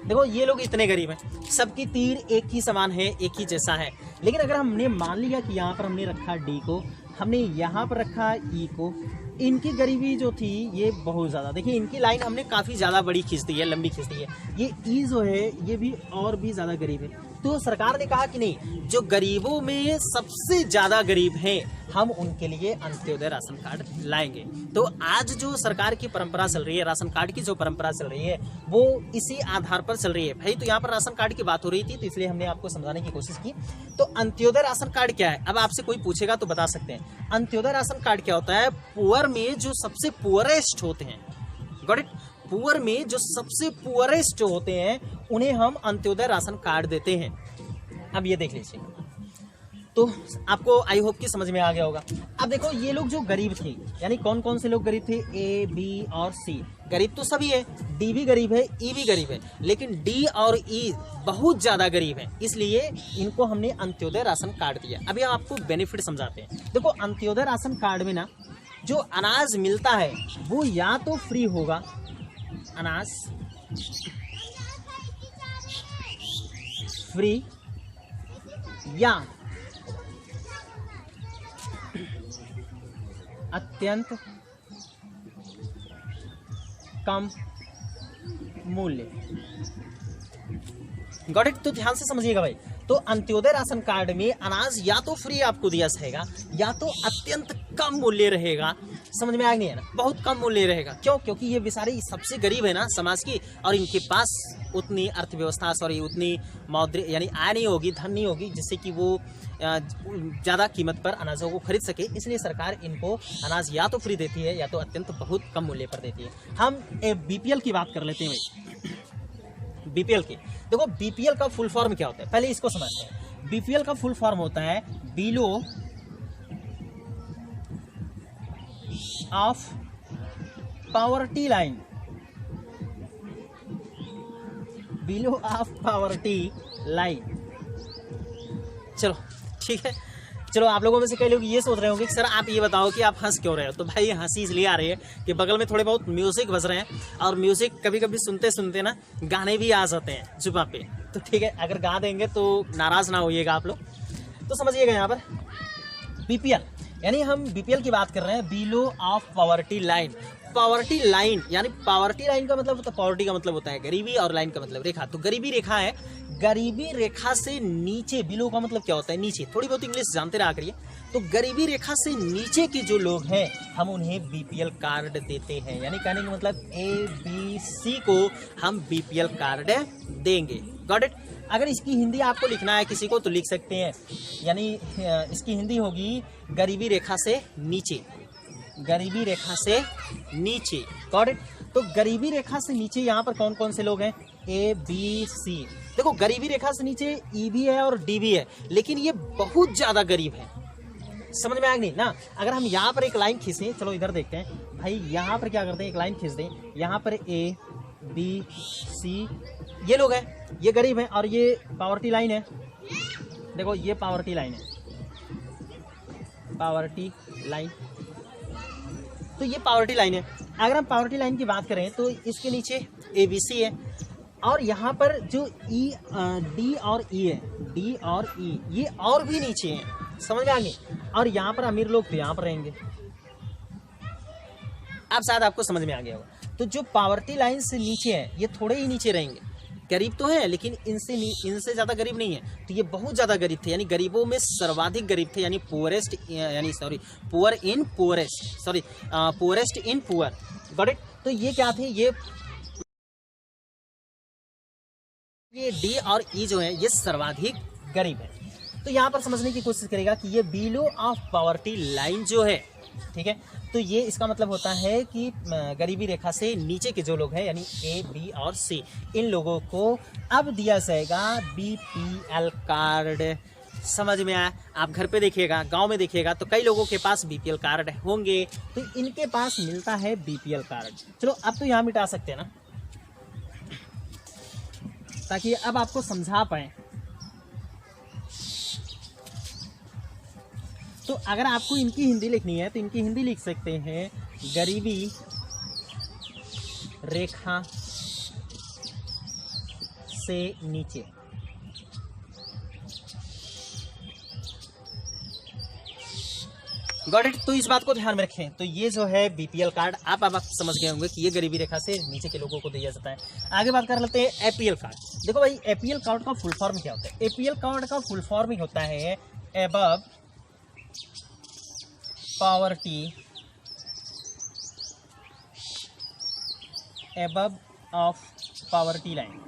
देखो ये लोग इतने गरीब हैं, सबकी तीर एक ही समान है, एक ही जैसा है। लेकिन अगर हमने मान लिया कि यहाँ पर हमने रखा डी को, हमने यहाँ पर रखा ई को, इनकी गरीबी जो थी ये बहुत ज़्यादा, देखिए इनकी लाइन हमने काफ़ी ज़्यादा बड़ी खींच दी है, लंबी खींच दी है, ये ई जो है ये भी और भी ज़्यादा गरीब है। तो सरकार ने कहा कि नहीं जो गरीबों में सबसे ज़्यादा गरीब हैं हम उनके लिए अंत्योदय राशन कार्ड लाएंगे। तो आज जो सरकार की परंपरा चल रही है, राशन कार्ड की जो परंपरा चल रही है वो इसी आधार पर चल रही है भाई। तो यहाँ पर राशन कार्ड की बात हो रही थी तो इसलिए हमने आपको समझाने की कोशिश की। तो अंत्योदय राशन कार्ड क्या है, अब आपसे कोई पूछेगा तो बता सकते हैं। अंत्योदय राशन कार्ड क्या होता है, पुअर में जो सबसे पुअरेस्ट होते हैं, गॉट इट, पुअर में जो सबसे पुअरेस्ट होते हैं उन्हें हम अंत्योदय राशन कार्ड देते हैं। अब ये देख लीजिए, तो आपको आई होप कि समझ में आ गया होगा। अब देखो ये लोग जो गरीब थे, यानी कौन कौन से लोग गरीब थे, ए बी और सी, गरीब तो सभी है, डी भी गरीब है, ई भी गरीब है, लेकिन डी और ई बहुत ज्यादा गरीब है, इसलिए इनको हमने अंत्योदय राशन कार्ड दिया। अभी हम आपको बेनिफिट समझाते हैं। देखो अंत्योदय राशन कार्ड में ना जो अनाज मिलता है वो या तो फ्री होगा, अनाज फ्री, या अत्यंत कम मूल्य। Got it. तो ध्यान से समझिएगा भाई, तो अंत्योदय राशन कार्ड में अनाज या तो फ्री आपको दिया जाएगा या तो अत्यंत कम मूल्य रहेगा। समझ में आ नहीं है ना, बहुत कम मूल्य रहेगा। क्यों? क्योंकि ये बेचारे सबसे गरीब है ना समाज की, और इनके पास उतनी अर्थव्यवस्था उतनी मौद्रिक यानी आय नहीं होगी, धन नहीं होगी, जिससे कि वो ज़्यादा कीमत पर अनाजों को खरीद सके। इसलिए सरकार इनको अनाज या तो फ्री देती है या तो अत्यंत बहुत कम मूल्य पर देती है। हम बीपीएल की बात कर लेते हैं भाई। बीपीएल की देखो, बीपीएल का फुल फॉर्म क्या होता है, पहले इसको समझते हैं। बीपीएल का फुल फॉर्म होता है below of poverty line. Below of poverty line. चलो ठीक है। चलो, आप लोगों में से कई लोग ये सोच रहे होंगे कि सर आप ये बताओ कि आप हंस क्यों रहे हो। तो भाई हंसी इसलिए आ रही है कि बगल में थोड़े बहुत म्यूजिक बज रहे हैं, और म्यूजिक कभी कभी सुनते सुनते ना गाने भी आ जाते हैं जुबान पे। तो ठीक है, अगर गा देंगे तो नाराज ना होइएगा आप लोग। तो समझिएगा, यहाँ पर बीपीएल यानी हम बीपीएल की बात कर रहे हैं, below of poverty line. Poverty line यानी पॉवर्टी लाइन का मतलब होता है, पॉवर्टी का मतलब होता है गरीबी, और लाइन का मतलब रेखा। तो गरीबी रेखा है, गरीबी रेखा से नीचे। बिलो का मतलब क्या होता है? नीचे। थोड़ी बहुत इंग्लिश जानते रहा करिए। तो गरीबी रेखा से नीचे के जो लोग हैं, हम उन्हें बीपीएल कार्ड देते हैं। यानी कहने का मतलब ABC को हम बीपीएल कार्ड देंगे। Got it. अगर इसकी हिंदी आपको लिखना है किसी को तो लिख सकते हैं, यानी इसकी हिंदी होगी गरीबी रेखा से नीचे। गरीबी रेखा से नीचे। Got it. तो गरीबी रेखा से नीचे यहाँ पर कौन कौन से लोग हैं? ABC। देखो, गरीबी रेखा से नीचे E भी है और D भी है, लेकिन ये बहुत ज्यादा गरीब है। समझ में आ गई ना? अगर हम यहाँ पर एक लाइन खींचें, चलो इधर देखते हैं भाई। यहाँ पर क्या करते हैं, एक लाइन खींच दें। यहाँ पर ABC ये लोग हैं, ये गरीब हैं, और ये पावर्टी लाइन है। देखो, ये पावर्टी लाइन है, पावर्टी लाइन। तो ये पावर्टी लाइन है। अगर हम पावर्टी लाइन की बात करें तो इसके नीचे ABC है, और यहाँ पर जो D और E है, D और E ये और भी नीचे हैं। समझ में आ गई? और यहाँ पर अमीर लोग तो यहाँ पर रहेंगे। अब शायद आपको समझ में आ गया होगा। तो जो पावर्टी लाइन से नीचे है, ये थोड़े ही नीचे रहेंगे। गरीब तो है, लेकिन इनसे ज़्यादा गरीब नहीं है। तो ये बहुत ज़्यादा गरीब थे, यानी गरीबों में सर्वाधिक गरीब थे, यानी poorest poor in poor. Got it. तो ये क्या थे? ये D और E जो है ये सर्वाधिक गरीब है। तो यहाँ पर समझने की कोशिश करेगा कि ये बिलो ऑफ पॉवर्टी लाइन जो है, ठीक है, तो ये इसका मतलब होता है कि गरीबी रेखा से नीचे के जो लोग हैं, यानी A, B और C, इन लोगों को अब दिया जाएगा BPL कार्ड। समझ में आया? आप घर पे देखिएगा, गांव में देखिएगा तो कई लोगों के पास BPL कार्ड होंगे, तो इनके पास मिलता है BPL कार्ड। चलो, अब तो यहाँ मिटा सकते हैं ना, ताकि अब आपको समझा पाए। तो अगर आपको इनकी हिंदी लिखनी है तो इनकी हिंदी लिख सकते हैं, गरीबी रेखा से नीचे। Got it. तो इस बात को ध्यान में रखें। तो ये जो है BPL कार्ड, आप समझ गए होंगे कि ये गरीबी रेखा से नीचे के लोगों को दिया जाता है। आगे बात कर लेते हैं APL कार्ड। देखो भाई, APL कार्ड का फुल फॉर्म क्या होता है? APL कार्ड का फुल फॉर्म ही होता है above poverty, above of poverty line.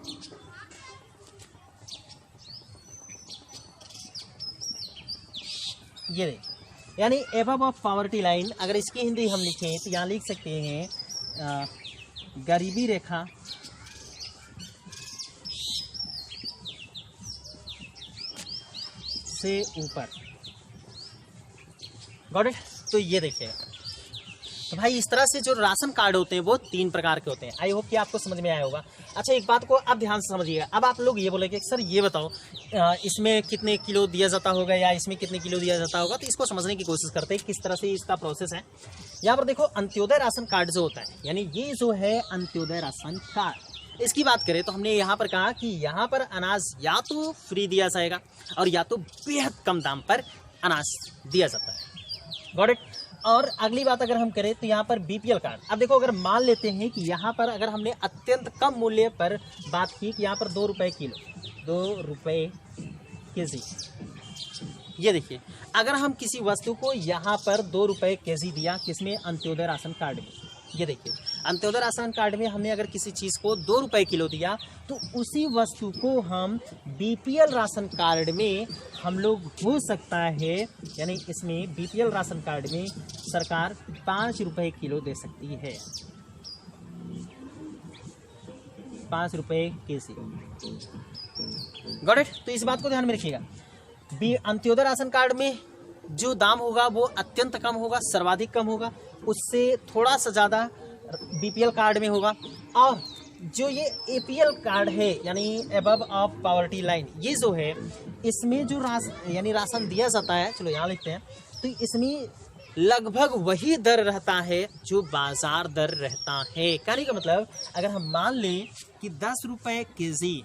ये देख, यानी अबव ऑफ पॉवर्टी लाइन। अगर इसकी हिंदी हम लिखें तो यहाँ लिख सकते हैं गरीबी रेखा से ऊपर। Got it. तो ये देखिएगा, तो भाई इस तरह से जो राशन कार्ड होते हैं वो 3 प्रकार के होते हैं। आई होप कि आपको समझ में आया होगा। अच्छा, एक बात को आप ध्यान से समझिएगा। अब आप लोग ये बोलेंगे सर ये बताओ इसमें कितने किलो दिया जाता होगा या इसमें कितने किलो दिया जाता होगा। तो इसको समझने की कोशिश करते हैं किस तरह से इसका प्रोसेस है। यहाँ पर देखो, अंत्योदय राशन कार्ड जो होता है, यानी ये जो है अंत्योदय राशन कार्ड, इसकी बात करें तो हमने यहाँ पर कहा कि यहाँ पर अनाज या तो फ्री दिया जाएगा और या तो बेहद कम दाम पर अनाज दिया जाता है। Got it. और अगली बात अगर हम करें तो यहाँ पर बीपीएल कार्ड, अब देखो अगर मान लेते हैं कि यहाँ पर अगर हमने अत्यंत कम मूल्य पर बात की कि यहाँ पर 2 रुपये किलो, 2 रुपये केजी, ये देखिए अगर हम किसी वस्तु को यहाँ पर 2 रुपये केजी दिया, किसमें, अंत्योदय राशन कार्ड में, ये देखिए अंत्योदय राशन कार्ड में हमने अगर किसी चीज़ को 2 रुपये किलो दिया तो उसी वस्तु को हम बीपीएल राशन कार्ड में हम लोग हो सकता है, यानी इसमें बीपीएल राशन कार्ड में सरकार 5 रुपये किलो दे सकती है, 5 रुपये केजी। Got it? तो इस बात को ध्यान में रखिएगा, अंत्योदय राशन कार्ड में जो दाम होगा वो अत्यंत कम होगा, सर्वाधिक कम होगा, उससे थोड़ा सा ज़्यादा बीपीएल कार्ड में होगा। और जो ये एपीएल कार्ड है यानी अबव ऑफ पॉवर्टी लाइन, ये जो है इसमें जो यानी राशन दिया जाता है, चलो यहाँ लिखते हैं, तो इसमें लगभग वही दर रहता है जो बाजार दर रहता है। कहने का मतलब अगर हम मान लें कि 10 रुपये केजी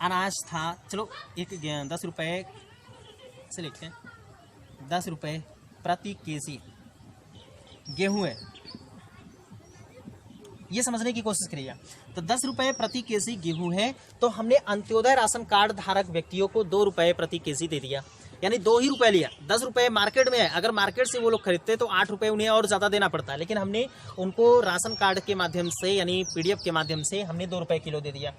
अनाज था, चलो एक 10 रुपये से लिखते हैं, 10 रुपये प्रति केजी गेहूं है, ये समझने की कोशिश करिएगा। तो 10 रुपये प्रति केजी गेहूं है, तो हमने अंत्योदय राशन कार्ड धारक व्यक्तियों को 2 रुपये प्रति केजी दे दिया, यानी 2 ही रुपये लिया। 10 रुपये मार्केट में है, अगर मार्केट से वो लोग खरीदते तो 8 रुपये उन्हें और ज़्यादा देना पड़ता है, लेकिन हमने उनको राशन कार्ड के माध्यम से यानी पीडीएफ के माध्यम से हमने 2 रुपये किलो दे दिया।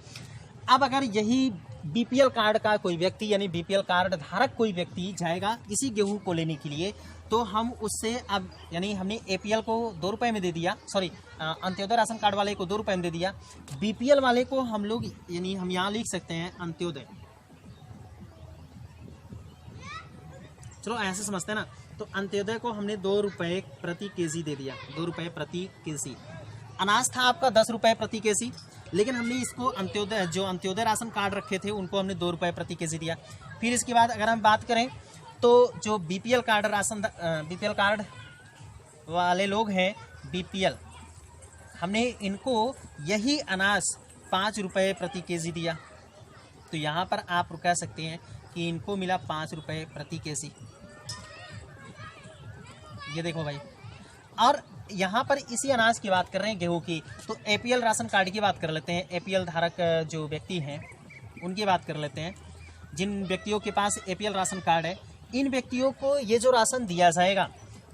अब अगर यही बीपीएल कार्ड का कोई व्यक्ति यानी बीपीएल कार्ड धारक कोई व्यक्ति जाएगा इसी गेहूं को लेने के लिए, तो हम उससे अब यानी हमने एपीएल को 2 रुपये में दे दिया, सॉरी अंत्योदय राशन कार्ड वाले को 2 रुपये में दे दिया, बीपीएल वाले को हम लोग यानी हम यहाँ लिख सकते हैं अंत्योदय, चलो ऐसे समझते हैं ना, तो अंत्योदय को हमने 2 रुपये प्रति केजी दे दिया, 2 रुपये प्रति केजी। अनाज था आपका 10 रुपये प्रति केजी, लेकिन हमने इसको अंत्योदय जो अंत्योदय राशन कार्ड रखे थे उनको हमने 2 रुपये प्रति केजी दिया। फिर इसके बाद अगर हम बात करें तो जो बीपीएल कार्ड बीपीएल कार्ड वाले लोग हैं, बीपीएल, हमने इनको यही अनाज 5 रुपये प्रति केजी दिया, तो यहाँ पर आप कह सकते हैं कि इनको मिला 5 रुपये प्रति केजी। ये देखो भाई, और यहाँ पर इसी अनाज की बात कर रहे हैं गेहूं की, तो एपीएल राशन कार्ड की बात कर लेते हैं। एपीएल धारक जो व्यक्ति हैं उनकी बात कर लेते हैं, जिन व्यक्तियों के पास एपीएल राशन कार्ड है, इन व्यक्तियों को ये जो राशन दिया जाएगा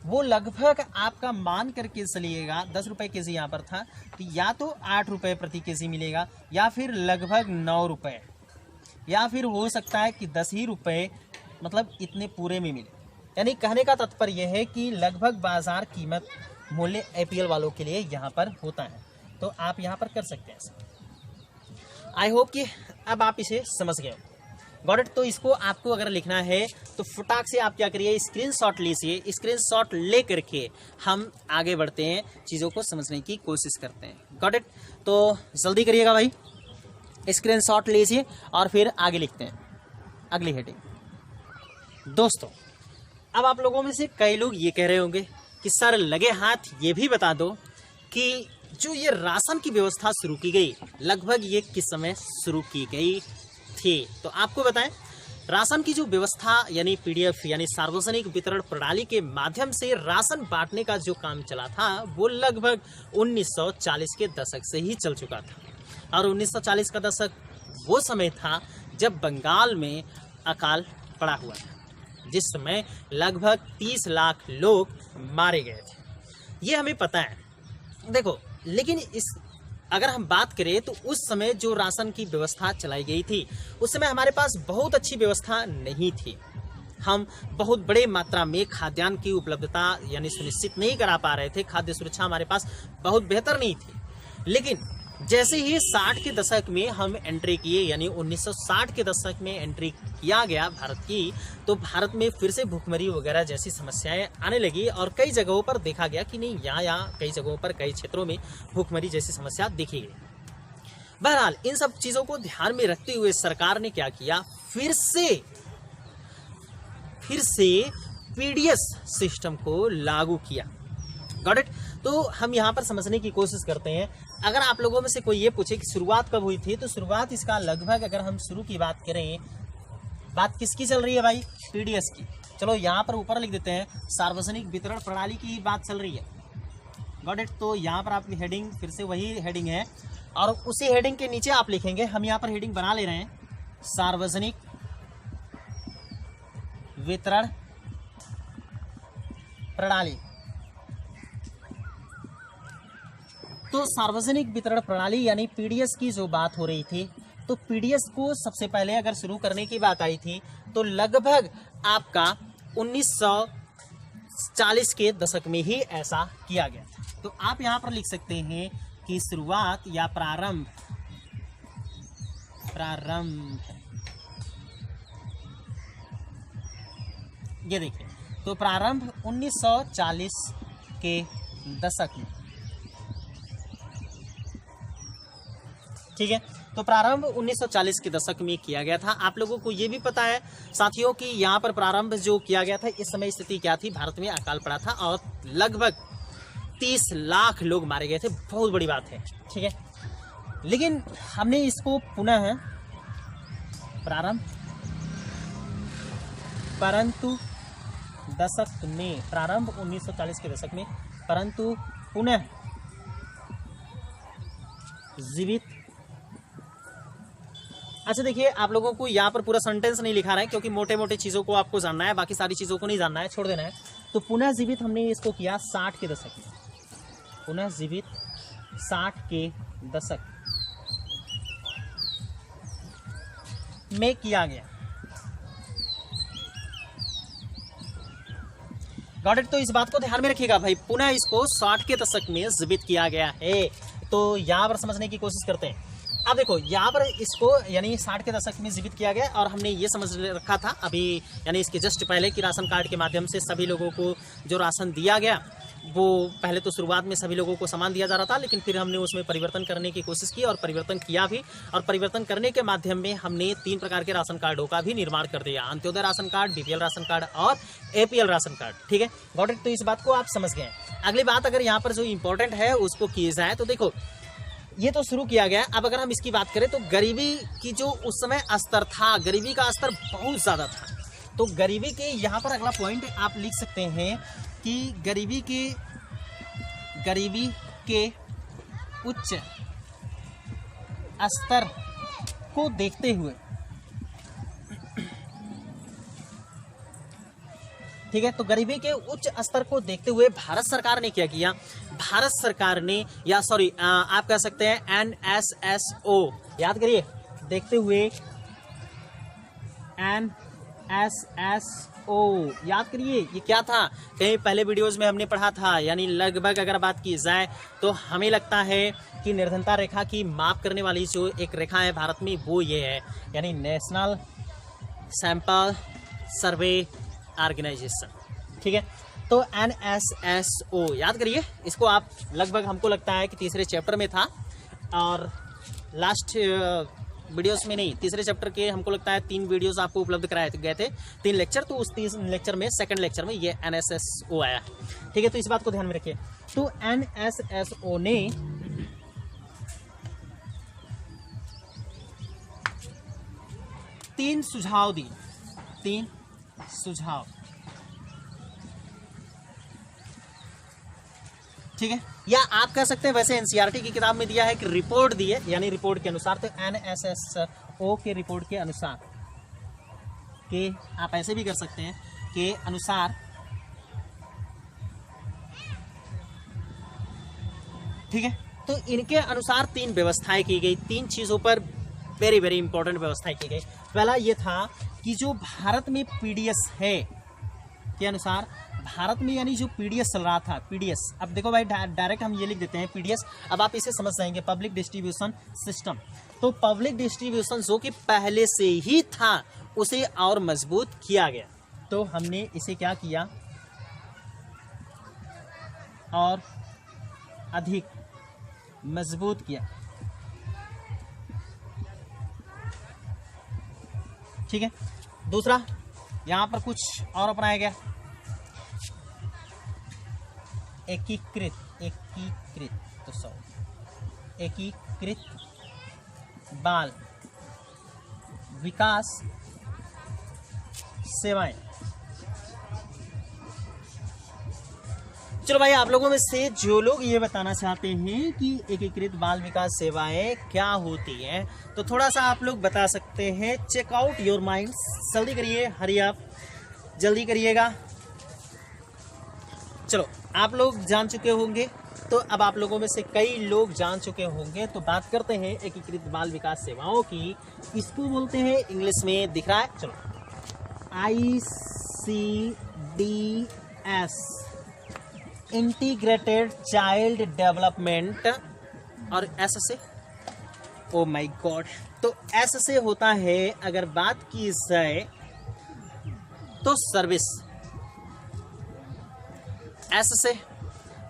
वो लगभग आपका मान करके चलिएगा 10 रुपये केजी यहाँ पर था, तो या तो 8 रुपये प्रति केजी मिलेगा, या फिर लगभग 9 रुपये, या फिर हो सकता है कि 10 ही रुपये, मतलब इतने पूरे में मिले। यानी कहने का तात्पर्य यह है कि लगभग बाजार कीमत मूल्य एपीएल वालों के लिए यहाँ पर होता है, तो आप यहाँ पर कर सकते हैं। आई होप कि अब आप इसे समझ गए। Got it? तो इसको आपको अगर लिखना है तो फटाक से आप क्या करिए, स्क्रीनशॉट लीजिए, स्क्रीनशॉट ले करके हम आगे बढ़ते हैं, चीज़ों को समझने की कोशिश करते हैं। Got it? तो जल्दी करिएगा भाई, स्क्रीनशॉट लीजिए और फिर आगे लिखते हैं अगली हेडिंग। दोस्तों, अब आप लोगों में से कई लोग ये कह रहे होंगे कि सर लगे हाथ ये भी बता दो कि जो ये राशन की व्यवस्था शुरू की गई, लगभग ये किस समय शुरू की गई थी? तो आपको बताएं, राशन की जो व्यवस्था यानी पीडीएफ यानी सार्वजनिक वितरण प्रणाली के माध्यम से राशन बांटने का जो काम चला था वो लगभग 1940 के दशक से ही चल चुका था। और 1940 का दशक वो समय था जब बंगाल में अकाल पड़ा हुआ था, जिस समय लगभग 30 लाख लोग मारे गए थे। ये हमें पता है। देखो, लेकिन अगर हम बात करें तो उस समय जो राशन की व्यवस्था चलाई गई थी, उस समय हमारे पास बहुत अच्छी व्यवस्था नहीं थी। हम बहुत बड़े मात्रा में खाद्यान्न की उपलब्धता यानी सुनिश्चित नहीं करा पा रहे थे, खाद्य सुरक्षा हमारे पास बहुत बेहतर नहीं थी। लेकिन जैसे ही 60 के दशक में हम एंट्री किए, यानी 1960 के दशक में एंट्री किया गया भारत की, तो भारत में फिर से भूखमरी वगैरह जैसी समस्याएं आने लगी और कई जगहों पर देखा गया कि नहीं, यहाँ कई जगहों पर कई क्षेत्रों में भूखमरी जैसी समस्या देखी गई। बहरहाल इन सब चीज़ों को ध्यान में रखते हुए सरकार ने क्या किया, फिर से पीडीएस सिस्टम को लागू किया। Got it? तो हम यहाँ पर समझने की कोशिश करते हैं। अगर आप लोगों में से कोई ये पूछे कि शुरुआत कब हुई थी, तो शुरुआत इसका लगभग, अगर हम शुरू की बात करें, बात किसकी चल रही है भाई? पीडीएस की। चलो यहाँ पर ऊपर लिख देते हैं सार्वजनिक वितरण प्रणाली की बात चल रही है। Got it. तो यहाँ पर आपकी हेडिंग फिर से वही हेडिंग है और उसी हेडिंग के नीचे आप लिखेंगे, हम यहाँ पर हेडिंग बना ले रहे हैं, सार्वजनिक वितरण प्रणाली। तो सार्वजनिक वितरण प्रणाली यानी पीडीएस की जो बात हो रही थी, तो पीडीएस को सबसे पहले अगर शुरू करने की बात आई थी तो लगभग आपका 1940 के दशक में ही ऐसा किया गया था। तो आप यहां पर लिख सकते हैं कि शुरुआत या प्रारंभ ये देखिए, तो प्रारंभ 1940 के दशक में, ठीक है। तो प्रारंभ 1940 के दशक में किया गया था। आप लोगों को ये भी पता है साथियों कि यहाँ पर प्रारंभ जो किया गया था, इस समय स्थिति क्या थी, भारत में अकाल पड़ा था और लगभग 30 लाख लोग मारे गए थे। बहुत बड़ी बात है, ठीक है। लेकिन हमने इसको पुनः प्रारंभ, परंतु दशक में, प्रारंभ 1940 के दशक में, परंतु पुनः जीवित। अच्छा देखिए, आप लोगों को यहाँ पर पूरा सेंटेंस नहीं लिखा रहा है क्योंकि मोटे मोटे चीज़ों को आपको जानना है, बाकी सारी चीज़ों को नहीं जानना है, छोड़ देना है। तो पुनः जीवित हमने इसको किया 60 के दशक में, पुनः जीवित 60 के दशक में किया गया। Got it. तो इस बात को ध्यान में रखिएगा भाई, पुनः इसको 60 के दशक में जीवित किया गया है। तो यहाँ पर समझने की कोशिश करते हैं। अब देखो यहाँ पर इसको यानी 60 के दशक में जीवित किया गया और हमने ये समझ रखा था अभी यानी इसके जस्ट पहले कि राशन कार्ड के माध्यम से सभी लोगों को जो राशन दिया गया, वो पहले तो शुरुआत में सभी लोगों को समान दिया जा रहा था, लेकिन फिर हमने उसमें परिवर्तन करने की कोशिश की और परिवर्तन किया भी। और परिवर्तन करने के माध्यम में हमने 3 प्रकार के राशन कार्डों का भी निर्माण कर दिया, Antyodaya ration card, BPL ration card और एपीएल राशन कार्ड, ठीक है। Got it. तो इस बात को आप समझ गए। अगली बात अगर यहाँ पर जो इंपॉर्टेंट है उसको की जाए तो देखो, ये तो शुरू किया गया। अब अगर हम इसकी बात करें तो गरीबी की जो उस समय स्तर था, गरीबी का स्तर बहुत ज़्यादा था। तो गरीबी के यहाँ पर अगला पॉइंट आप लिख सकते हैं कि गरीबी के उच्च स्तर को देखते हुए, ठीक है। तो गरीबी के उच्च स्तर को देखते हुए भारत सरकार ने क्या किया, भारत सरकार ने या सॉरी आप कह सकते हैं NSSO, याद करिए, देखते हुए NSSO याद करिए, ये क्या था, कहीं पहले वीडियोस में हमने पढ़ा था। यानी लगभग अगर बात की जाए तो हमें लगता है कि निर्धनता रेखा की माप करने वाली जो एक रेखा है भारत में, वो ये है, यानी नेशनल सैंपल सर्वे ऑर्गेनाइजेशन, ठीक है। तो NSSO याद करिए इसको आप, लगभग हमको लगता है कि तीसरे चैप्टर में था और लास्ट वीडियोस में नहीं, तीसरे चैप्टर के हमको लगता है 3 वीडियोस आपको उपलब्ध कराए गए थे, 3 लेक्चर। तो उस 3 लेक्चर में, सेकंड लेक्चर में ये NSSO आया, ठीक है। तो इस बात को ध्यान में रखिए। तो NSSO ने तीन सुझाव, ठीक है। या आप कह सकते हैं वैसे एनसीईआरटी की किताब में दिया है कि रिपोर्ट दी है, यानी रिपोर्ट के अनुसार। तो NSSO के रिपोर्ट के अनुसार, के आप ऐसे भी कर सकते हैं के अनुसार, ठीक है। तो इनके अनुसार 3 व्यवस्थाएं की गई, 3 चीजों पर वेरी वेरी इंपॉर्टेंट व्यवस्थाएं की गई। पहला ये था कि जो भारत में पीडीएस है के अनुसार, भारत में यानी जो पीडीएस चल रहा था, पीडीएस, अब देखो भाई डायरेक्ट हम ये लिख देते हैं पीडीएस, अब आप इसे समझ जाएंगे, पब्लिक डिस्ट्रीब्यूशन सिस्टम। तो पब्लिक डिस्ट्रीब्यूशन जो कि पहले से ही था उसे और मजबूत किया गया। तो हमने इसे क्या किया, और अधिक मजबूत किया, ठीक है। दूसरा यहां पर कुछ और अपनाया गया, एकीकृत बाल विकास सेवाएं, चलो भाई, आप लोगों में से जो लोग ये बताना चाहते हैं कि एकीकृत बाल विकास सेवाएं क्या होती हैं, तो थोड़ा सा आप लोग बता सकते हैं। चेक आउट योर माइंड्स, जल्दी करिए, हरी आप जल्दी करिएगा। चलो, आप लोग जान चुके होंगे, तो अब आप लोगों में से कई लोग जान चुके होंगे, तो बात करते हैं एकीकृत बाल विकास सेवाओं की। इसको बोलते हैं, इंग्लिश में दिख रहा है, चलो, ICDS, इंटीग्रेटेड चाइल्ड डेवलपमेंट। और एस से, ओ माय गॉड, तो एस से होता है अगर बात की जाए तो सर्विस, एस से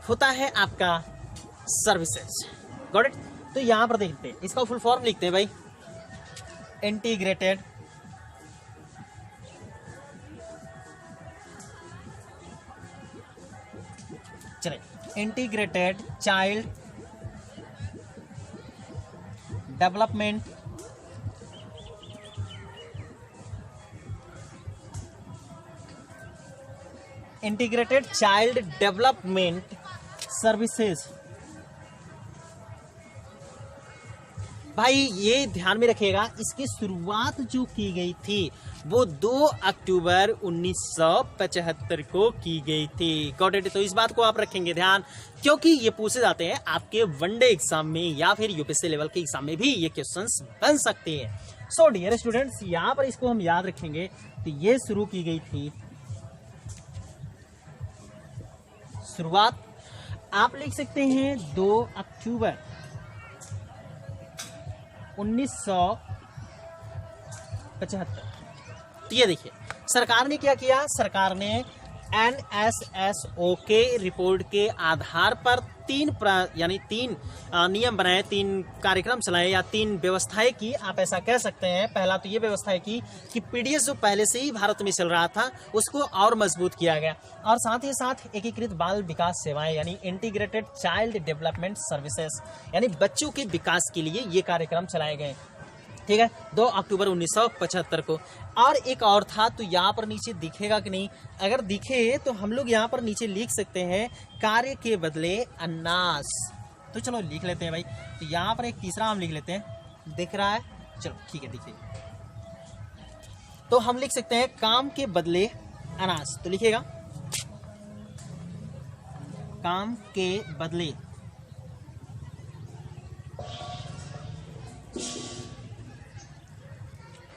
होता है आपका सर्विसेज। Got it? तो यहां पर देखते हैं, इसका फुल फॉर्म लिखते हैं भाई, इंटीग्रेटेड चले, integrated child development integrated child development services. भाई ये ध्यान में रखिएगा, इसकी शुरुआत जो की गई थी वो 2 अक्टूबर 1975 को की गई थी। Got it? तो इस बात को आप रखेंगे ध्यान, क्योंकि ये पूछे जाते हैं आपके वनडे एग्जाम में या फिर यूपीएससी लेवल के एग्जाम में भी ये क्वेश्चंस बन सकते हैं। सो डियर स्टूडेंट्स, यहां पर इसको हम याद रखेंगे। तो ये शुरू की गई थी, शुरुआत आप लिख सकते हैं 2 अक्टूबर 1975। तो ये देखिए, सरकार ने क्या किया, सरकार ने NSSO के रिपोर्ट के आधार पर तीन नियम बनाए, 3 कार्यक्रम चलाए या 3 व्यवस्थाएं की, आप ऐसा कह सकते हैं। पहला तो ये व्यवस्था है कि पीडीएस जो पहले से ही भारत में चल रहा था उसको और मजबूत किया गया, और साथ ही साथ एकीकृत बाल विकास सेवाएं यानी इंटीग्रेटेड चाइल्ड डेवलपमेंट सर्विसेज यानी बच्चों के विकास के लिए ये कार्यक्रम चलाए गए। ठीक है, 2 अक्टूबर 1975 को। और एक और था, तो यहाँ पर नीचे दिखेगा कि नहीं, अगर दिखे तो हम लोग यहाँ पर नीचे लिख सकते हैं, कार्य के बदले अनाज। तो चलो लिख लेते हैं भाई। तो यहाँ पर एक तीसरा हम लिख लेते हैं, दिख रहा है, चलो ठीक है, दिखिए। तो हम लिख सकते हैं काम के बदले अनाज। तो लिखिएगा, काम के बदले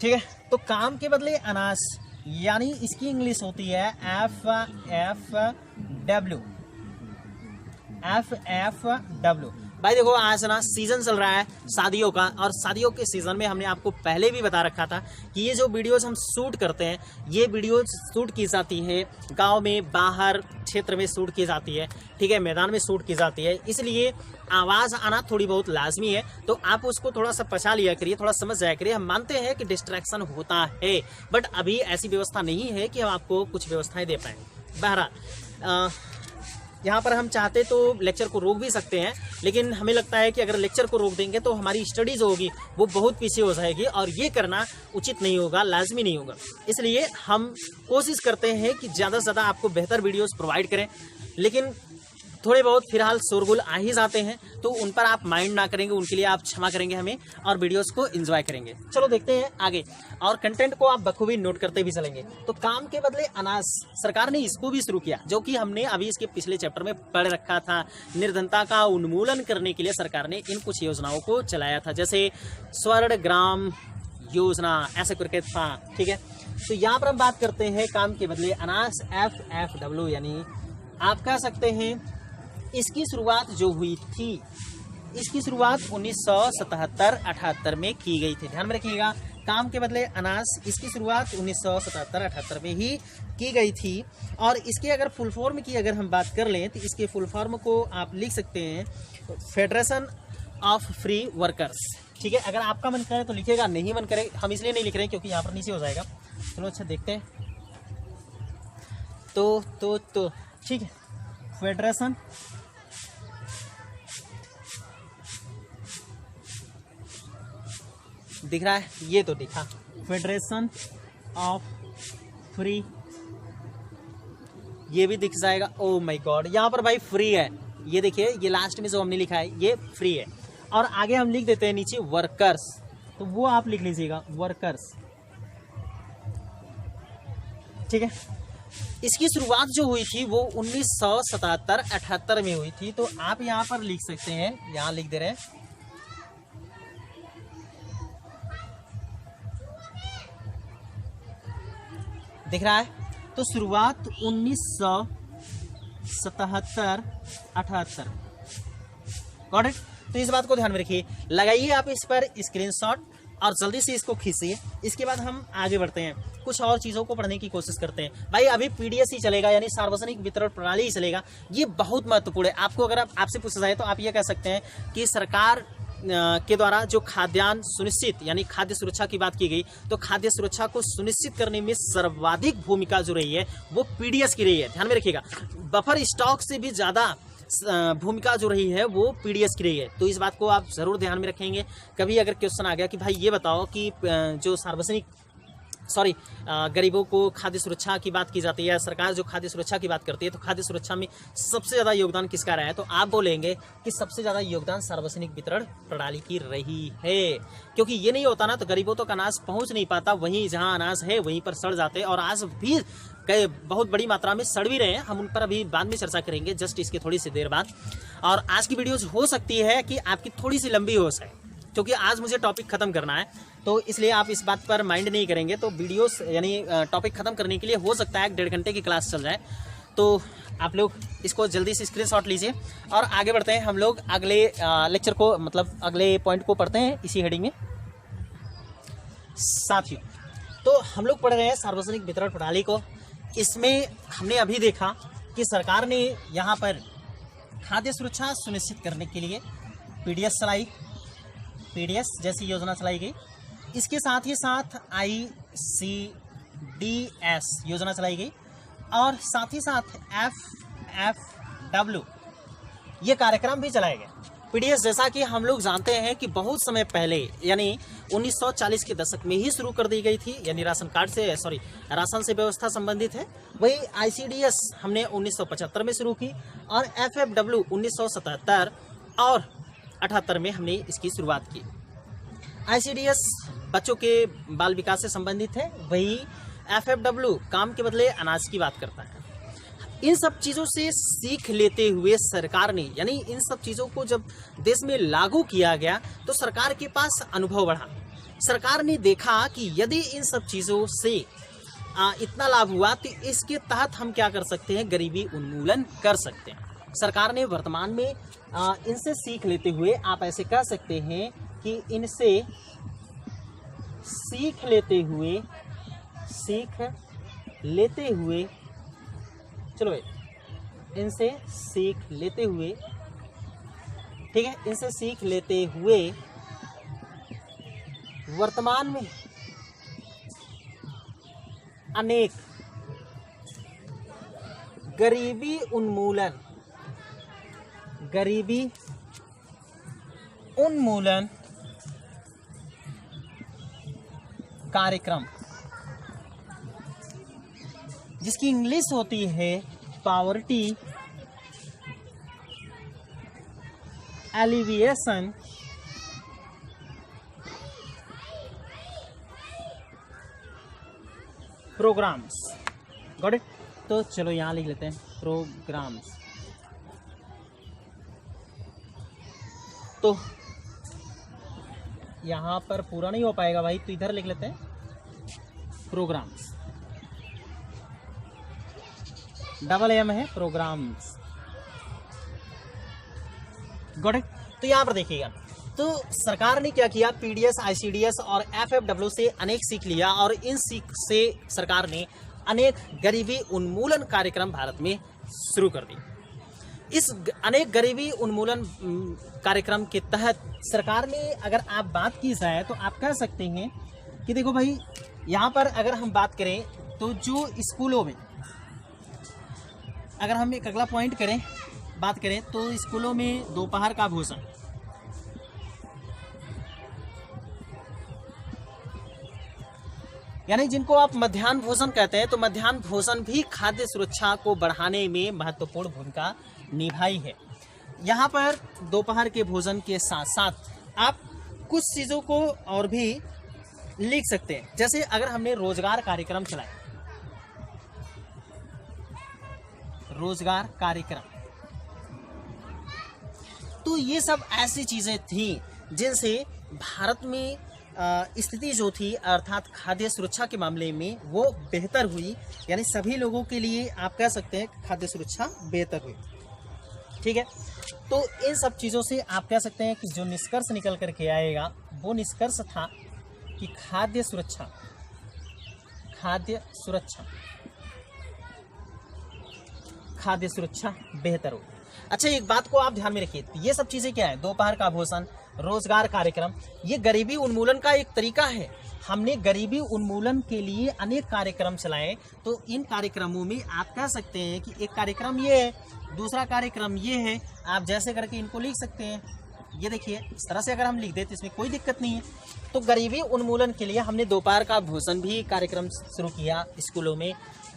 ठीक है। तो काम के बदले अनाज यानी इसकी इंग्लिश होती है FFW। भाई देखो, आज ना सीजन चल रहा है शादियों का, और शादियों के सीजन में हमने आपको पहले भी बता रखा था कि ये जो वीडियोस हम शूट करते हैं, ये वीडियोस शूट की जाती है गांव में, बाहर क्षेत्र में शूट की जाती है, ठीक है, मैदान में शूट की जाती है, इसलिए आवाज़ आना थोड़ी बहुत लाजमी है। तो आप उसको थोड़ा सा पचा लिया करिए, थोड़ा समझ जाया करिए। हम मानते हैं कि डिस्ट्रैक्शन होता है, बट अभी ऐसी व्यवस्था नहीं है कि हम आपको कुछ व्यवस्थाएं दे पाएँ। बहरहाल यहाँ पर हम चाहते तो लेक्चर को रोक भी सकते हैं, लेकिन हमें लगता है कि अगर लेक्चर को रोक देंगे तो हमारी स्टडी जो होगी वो बहुत पीछे हो जाएगी, और ये करना उचित नहीं होगा, लाजमी नहीं होगा। इसलिए हम कोशिश करते हैं कि ज़्यादा से ज़्यादा आपको बेहतर वीडियोस प्रोवाइड करें, लेकिन थोड़े बहुत फिलहाल शोरगुल आ ही जाते हैं, तो उन पर आप माइंड ना करेंगे, उनके लिए आप क्षमा करेंगे हमें, और वीडियोस को एंजॉय करेंगे। चलो देखते हैं आगे, और कंटेंट को आप बखूबी नोट करते भी चलेंगे। तो काम के बदले अनाज, सरकार ने इसको भी शुरू किया, जो कि हमने अभी इसके पिछले चैप्टर में पढ़ रखा था। निर्धनता का उन्मूलन करने के लिए सरकार ने इन कुछ योजनाओं को चलाया था, जैसे स्वर्ण ग्राम योजना, ऐसे करके था। ठीक है, तो यहाँ पर हम बात करते हैं काम के बदले अनाज, FFW, यानी आप कह सकते हैं इसकी शुरुआत जो हुई थी, इसकी शुरुआत 1977-78 में की गई थी। ध्यान में रखिएगा, काम के बदले अनाज, इसकी शुरुआत 1977-78 में ही की गई थी। और इसके अगर फुल फॉर्म की अगर हम बात कर लें, तो इसके फुल फॉर्म को आप लिख सकते हैं फेडरेशन ऑफ फ्री वर्कर्स। ठीक है, अगर आपका मन करे तो लिखेगा, नहीं मन करे, हम इसलिए नहीं लिख रहे हैं क्योंकि यहाँ पर नीचे हो जाएगा। चलो अच्छा देखते हैं, तो ठीक है, फेडरेशन दिख रहा है, ये तो दिखा, फेडरेशन ऑफ फ्री ये भी दिख जाएगा। ओ माय गॉड, यहाँ पर भाई फ्री है, ये देखिए, ये लास्ट में जो हमने लिखा है ये फ्री है। और आगे हम लिख देते हैं नीचे वर्कर्स, तो वो आप लिख लीजिएगा वर्कर्स, ठीक है। इसकी शुरुआत जो हुई थी वो 1977-78 में हुई थी, तो आप यहाँ पर लिख सकते हैं, यहाँ लिख दे रहे हैं दिख रहा है। तो शुरुआत 1977-78, गॉट इट। तो इस बात को ध्यान में रखिए, लगाइए आप इस पर स्क्रीनशॉट और जल्दी से इसको खींचिए। इसके बाद हम आगे बढ़ते हैं, कुछ और चीज़ों को पढ़ने की कोशिश करते हैं। भाई अभी पीडीएस ही चलेगा, यानी सार्वजनिक वितरण प्रणाली ही चलेगा। ये बहुत महत्वपूर्ण है। आपको अगर आपसे पूछा जाए तो आप ये कह सकते हैं कि सरकार के द्वारा जो खाद्यान्न सुनिश्चित, यानी खाद्य सुरक्षा की बात की गई, तो खाद्य सुरक्षा को सुनिश्चित करने में सर्वाधिक भूमिका जो रही है वो पीडीएस की रही है। ध्यान में रखिएगा, बफर स्टॉक से भी ज़्यादा भूमिका जो रही है वो पीडीएस की रही है। तो इस बात को आप जरूर ध्यान में रखेंगे। कभी अगर क्वेश्चन आ गया कि भाई ये बताओ कि जो गरीबों को खाद्य सुरक्षा की बात की जाती है, सरकार जो खाद्य सुरक्षा की बात करती है, तो खाद्य सुरक्षा में सबसे ज़्यादा योगदान किसका रहा है, तो आप बोलेंगे कि सबसे ज़्यादा योगदान सार्वजनिक वितरण प्रणाली की रही है। क्योंकि ये नहीं होता ना तो गरीबों तक अनाज पहुंच नहीं पाता, वहीं जहां अनाज है वहीं पर सड़ जाते हैं, और आज भी कई बहुत बड़ी मात्रा में सड़ भी रहे हैं। हम उन पर अभी बाद में चर्चा करेंगे, जस्ट इसके थोड़ी सी देर बाद। और आज की वीडियोज हो सकती है कि आपकी थोड़ी सी लंबी हो सके, क्योंकि आज मुझे टॉपिक खत्म करना है, तो इसलिए आप इस बात पर माइंड नहीं करेंगे। तो वीडियोस यानी टॉपिक खत्म करने के लिए हो सकता है 1.5 घंटे की क्लास चल जाए, तो आप लोग इसको जल्दी से स्क्रीनशॉट लीजिए और आगे बढ़ते हैं। हम लोग अगले लेक्चर को, मतलब अगले पॉइंट को पढ़ते हैं इसी हेडिंग में। साथियों, तो हम लोग पढ़ रहे हैं सार्वजनिक वितरण प्रणाली को। इसमें हमने अभी देखा कि सरकार ने यहाँ पर खाद्य सुरक्षा सुनिश्चित करने के लिए पीडीएस चलाई, पीडीएस जैसी योजना चलाई गई। इसके साथ ही साथ ICDS योजना चलाई गई, और साथ ही साथ FFW ये कार्यक्रम भी चलाए गए। पीडीएस जैसा कि हम लोग जानते हैं कि बहुत समय पहले, यानी 1940 के दशक में ही शुरू कर दी गई थी, यानी राशन से व्यवस्था संबंधित है। वही ICDS हमने 1975 में शुरू की, और FFW 1977 और 78 में हमने इसकी शुरुआत की। ICDS बच्चों के बाल विकास से संबंधित है, वही FFW काम के बदले अनाज की बात करता है। इन सब चीज़ों से सीख लेते हुए सरकार ने, यानी इन सब चीज़ों को जब देश में लागू किया गया तो सरकार के पास अनुभव बढ़ा। सरकार ने देखा कि यदि इन सब चीज़ों से इतना लाभ हुआ तो इसके तहत हम क्या कर सकते हैं, गरीबी उन्मूलन कर सकते हैं। सरकार ने वर्तमान में इनसे सीख लेते हुए, आप ऐसे कह सकते हैं कि इनसे सीख लेते हुए चलो भाई, इनसे सीख लेते हुए, ठीक है, इनसे सीख लेते हुए वर्तमान में अनेक गरीबी उन्मूलन कार्यक्रम, जिसकी इंग्लिश होती है poverty alleviation programmes, got it. तो चलो यहाँ लिख लेते हैं प्रोग्राम्स। तो यहाँ पर पूरा नहीं हो पाएगा भाई, तो इधर लिख लेते हैं प्रोग्राम्स, M है प्रोग्राम्स, गॉट इट। तो यहाँ पर देखिएगा, तो सरकार ने क्या किया, पीडीएस, ICDS और FFW से अनेक सीख लिया, और इन सीख से सरकार ने अनेक गरीबी उन्मूलन कार्यक्रम भारत में शुरू कर दिए। इस अनेक गरीबी उन्मूलन कार्यक्रम के तहत सरकार ने, अगर आप बात की जाए तो आप कह सकते हैं कि देखो भाई, यहाँ पर अगर हम बात करें तो जो स्कूलों में, अगर हम एक अगला पॉइंट बात करें तो स्कूलों में दोपहर का भोजन, यानी जिनको आप मध्याह्न भोजन कहते हैं, तो मध्याह्न भोजन भी खाद्य सुरक्षा को बढ़ाने में महत्वपूर्ण भूमिका निभाई है। यहाँ पर दोपहर के भोजन के साथ साथ आप कुछ चीज़ों को और भी लिख सकते हैं। जैसे अगर हमने रोजगार कार्यक्रम चलाया, रोजगार कार्यक्रम, तो ये सब ऐसी चीजें थी जिनसे भारत में स्थिति जो थी अर्थात खाद्य सुरक्षा के मामले में वो बेहतर हुई। यानी सभी लोगों के लिए आप कह सकते हैं खाद्य सुरक्षा बेहतर हुई। ठीक है, तो इन सब चीज़ों से आप कह सकते हैं कि जो निष्कर्ष निकल करके आएगा वो निष्कर्ष था कि खाद्य सुरक्षा बेहतर हो। अच्छा, एक बात को आप ध्यान में रखिए, ये सब चीज़ें क्या है, दोपहर का भोजन, रोजगार कार्यक्रम, ये गरीबी उन्मूलन का एक तरीका है। हमने गरीबी उन्मूलन के लिए अनेक कार्यक्रम चलाए। तो इन कार्यक्रमों में आप कह सकते हैं कि एक कार्यक्रम ये है, दूसरा कार्यक्रम ये है, आप जैसे करके इनको लिख सकते हैं। ये देखिए, इस तरह से अगर हम लिख दें तो इसमें कोई दिक्कत नहीं है। तो गरीबी उन्मूलन के लिए हमने दोपहर का भोजन भी कार्यक्रम शुरू किया स्कूलों में,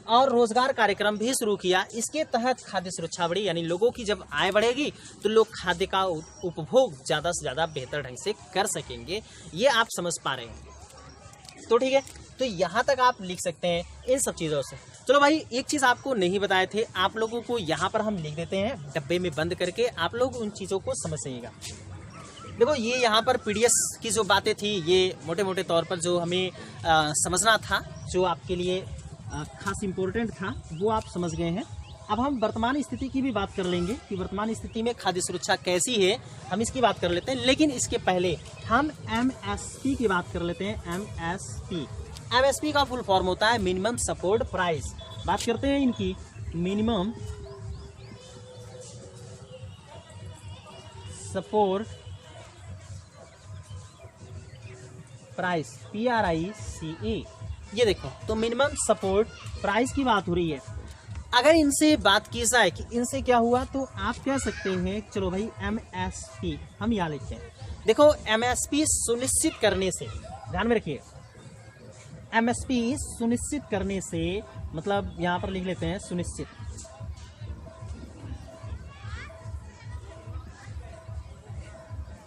और रोजगार कार्यक्रम भी शुरू किया। इसके तहत खाद्य सुरक्षा बढ़ी, यानी लोगों की जब आय बढ़ेगी तो लोग खाद्य का उपभोग ज़्यादा से ज़्यादा बेहतर ढंग से कर सकेंगे। ये आप समझ पा रहे हैं। तो ठीक है, तो यहाँ तक आप लिख सकते हैं इन सब चीज़ों से। चलो भाई, एक चीज़ आपको नहीं बताए थे, आप लोगों को यहाँ पर हम लिख देते हैं डब्बे में बंद करके, आप लोग उन चीज़ों को समझ जाइएगा। देखो, ये यहाँ पर पीडीएस की जो बातें थी, ये मोटे मोटे तौर पर जो हमें समझना था, जो आपके लिए खास इम्पोर्टेंट था, वो आप समझ गए हैं। अब हम वर्तमान स्थिति की भी बात कर लेंगे कि वर्तमान स्थिति में खाद्य सुरक्षा कैसी है, हम इसकी बात कर लेते हैं। लेकिन इसके पहले हम एमएसपी की बात कर लेते हैं। एमएसपी का फुल फॉर्म होता है मिनिमम सपोर्ट प्राइस। बात करते हैं इनकी, मिनिमम सपोर्ट प्राइस, PRICE। ये देखो, तो मिनिमम सपोर्ट प्राइस की बात हो रही है। अगर इनसे बात की जाए कि इनसे क्या हुआ, तो आप कह सकते हैं, चलो भाई MSP हम यहाँ लिखते हैं। देखो, MSP सुनिश्चित करने से, ध्यान में रखिए, MSP सुनिश्चित करने से मतलब यहाँ पर लिख लेते हैं सुनिश्चित।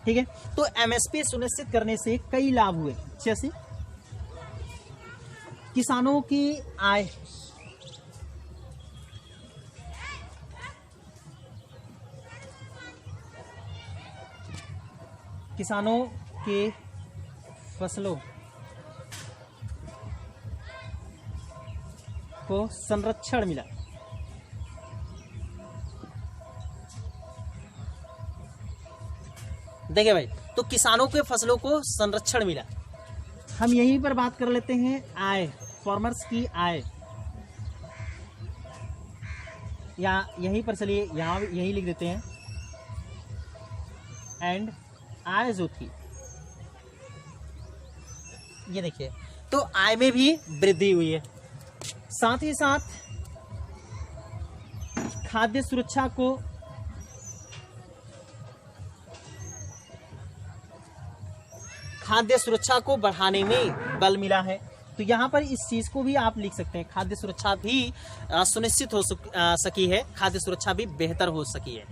ठीक है, तो MSP सुनिश्चित करने से कई लाभ हुए, जैसे किसानों की आय, किसानों के फसलों को संरक्षण मिला। देखिए भाई, तो किसानों के फसलों को संरक्षण मिला। हम यहीं पर बात कर लेते हैं आय, फार्मर्स की आय, या यहीं पर चलिए यहाँ यही लिख देते हैं, एंड आय जो थी, ये देखिए, तो आय में भी वृद्धि हुई है। साथ ही साथ खाद्य सुरक्षा को बढ़ाने में बल मिला है। तो यहाँ पर इस चीज़ को भी आप लिख सकते हैं, खाद्य सुरक्षा भी सुनिश्चित हो सकी है, खाद्य सुरक्षा भी बेहतर हो सकी है।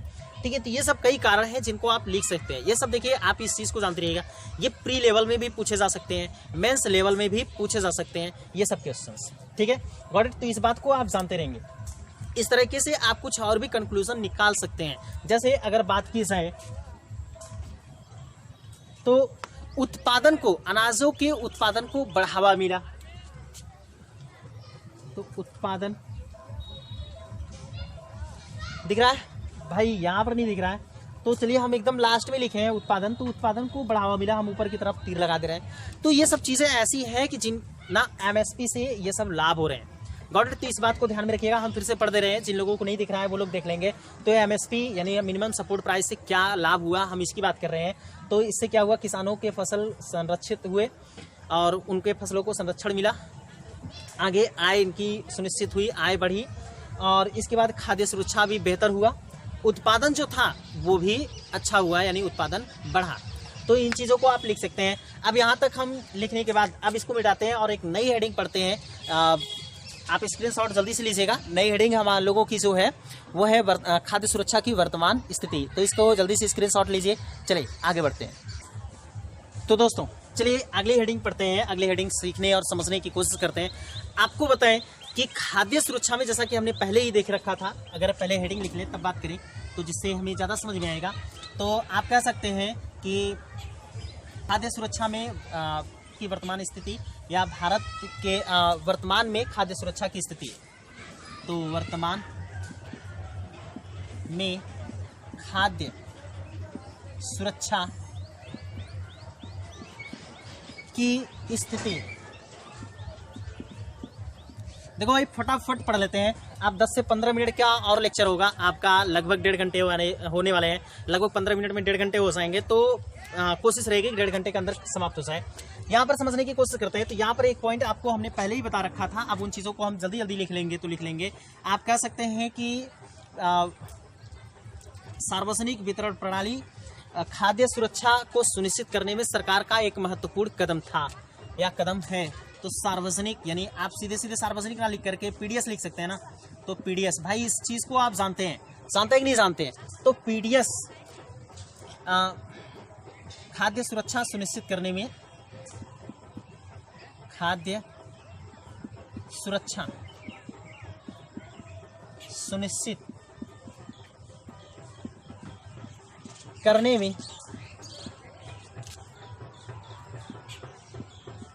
ठीक है, तो ये सब कई कारण हैं जिनको आप लिख सकते हैं। ये सब देखिए, आप इस चीज़ को जानते रहिएगा, ये प्री लेवल में भी पूछे जा सकते हैं, मेंस लेवल में भी पूछे जा सकते हैं ये सब क्वेश्चंस। ठीक है, गॉट इट। तो इस बात को आप जानते रहेंगे। इस तरीके से आप कुछ और भी कंक्लूजन निकाल सकते हैं। जैसे अगर बात की जाए तो उत्पादन को, अनाजों के उत्पादन को बढ़ावा मिला, तो उत्पादन दिख रहा है भाई, यहाँ पर नहीं दिख रहा है, तो चलिए हम एकदम लास्ट में लिखे हैं उत्पादन, तो उत्पादन को बढ़ावा मिला, हम ऊपर की तरफ तीर लगा दे रहे हैं। तो ये सब चीज़ें ऐसी हैं कि जिन ना MSP से ये सब लाभ हो रहे हैं। Got it. तो इस बात को ध्यान में रखिएगा, हम फिर से पढ़ दे रहे हैं, जिन लोगों को नहीं दिख रहा है वो लोग देख लेंगे। तो MSP यानी मिनिमम सपोर्ट प्राइस से क्या लाभ हुआ, हम इसकी बात कर रहे हैं। तो इससे क्या हुआ, किसानों के फसल संरक्षित हुए और उनके फसलों को संरक्षण मिला, आगे आय इनकी सुनिश्चित हुई, आय बढ़ी, और इसके बाद खाद्य सुरक्षा भी बेहतर हुआ, उत्पादन जो था वो भी अच्छा हुआ, यानी उत्पादन बढ़ा। तो इन चीज़ों को आप लिख सकते हैं। अब यहाँ तक हम लिखने के बाद अब इसको मिटाते हैं और एक नई हेडिंग पढ़ते हैं। आप स्क्रीनशॉट जल्दी से लीजिएगा। नई हेडिंग हम लोगों की जो है वो है खाद्य सुरक्षा की वर्तमान स्थिति। तो इसको जल्दी से स्क्रीनशॉट लीजिए। चलिए आगे बढ़ते हैं। तो दोस्तों चलिए अगली हेडिंग पढ़ते हैं। अगली हेडिंग सीखने और समझने की कोशिश करते हैं। आपको बताएं कि खाद्य सुरक्षा में जैसा कि हमने पहले ही देख रखा था, अगर पहले हेडिंग लिख लें तब बात करें तो जिससे हमें ज़्यादा समझ में आएगा। तो आप कह सकते हैं कि खाद्य सुरक्षा में की वर्तमान स्थिति या भारत के वर्तमान में खाद्य सुरक्षा की स्थिति। तो वर्तमान में खाद्य सुरक्षा की स्थिति। देखो भाई फटाफट पढ़ लेते हैं। आप 10 से 15 मिनट का और लेक्चर होगा आपका, लगभग 1.5 घंटे होने वाले हैं। लगभग 15 मिनट में 1.5 घंटे हो जाएंगे। तो कोशिश रहेगी 1.5 घंटे के अंदर समाप्त हो जाए। यहाँ पर समझने की कोशिश करते हैं। तो यहाँ पर एक पॉइंट आपको हमने पहले ही बता रखा था। अब उन चीज़ों को हम जल्दी जल्दी लिख लेंगे तो लिख लेंगे। आप कह सकते हैं कि सार्वजनिक वितरण प्रणाली खाद्य सुरक्षा को सुनिश्चित करने में सरकार का एक महत्वपूर्ण कदम था या कदम है। तो सार्वजनिक यानी आप सीधे सीधे सार्वजनिक ना लिख करके पीडीएस लिख सकते हैं ना। तो पीडीएस भाई इस चीज़ को आप जानते हैं कि नहीं जानते हैं? तो पीडीएस खाद्य सुरक्षा सुनिश्चित करने में, खाद्य सुरक्षा सुनिश्चित करने में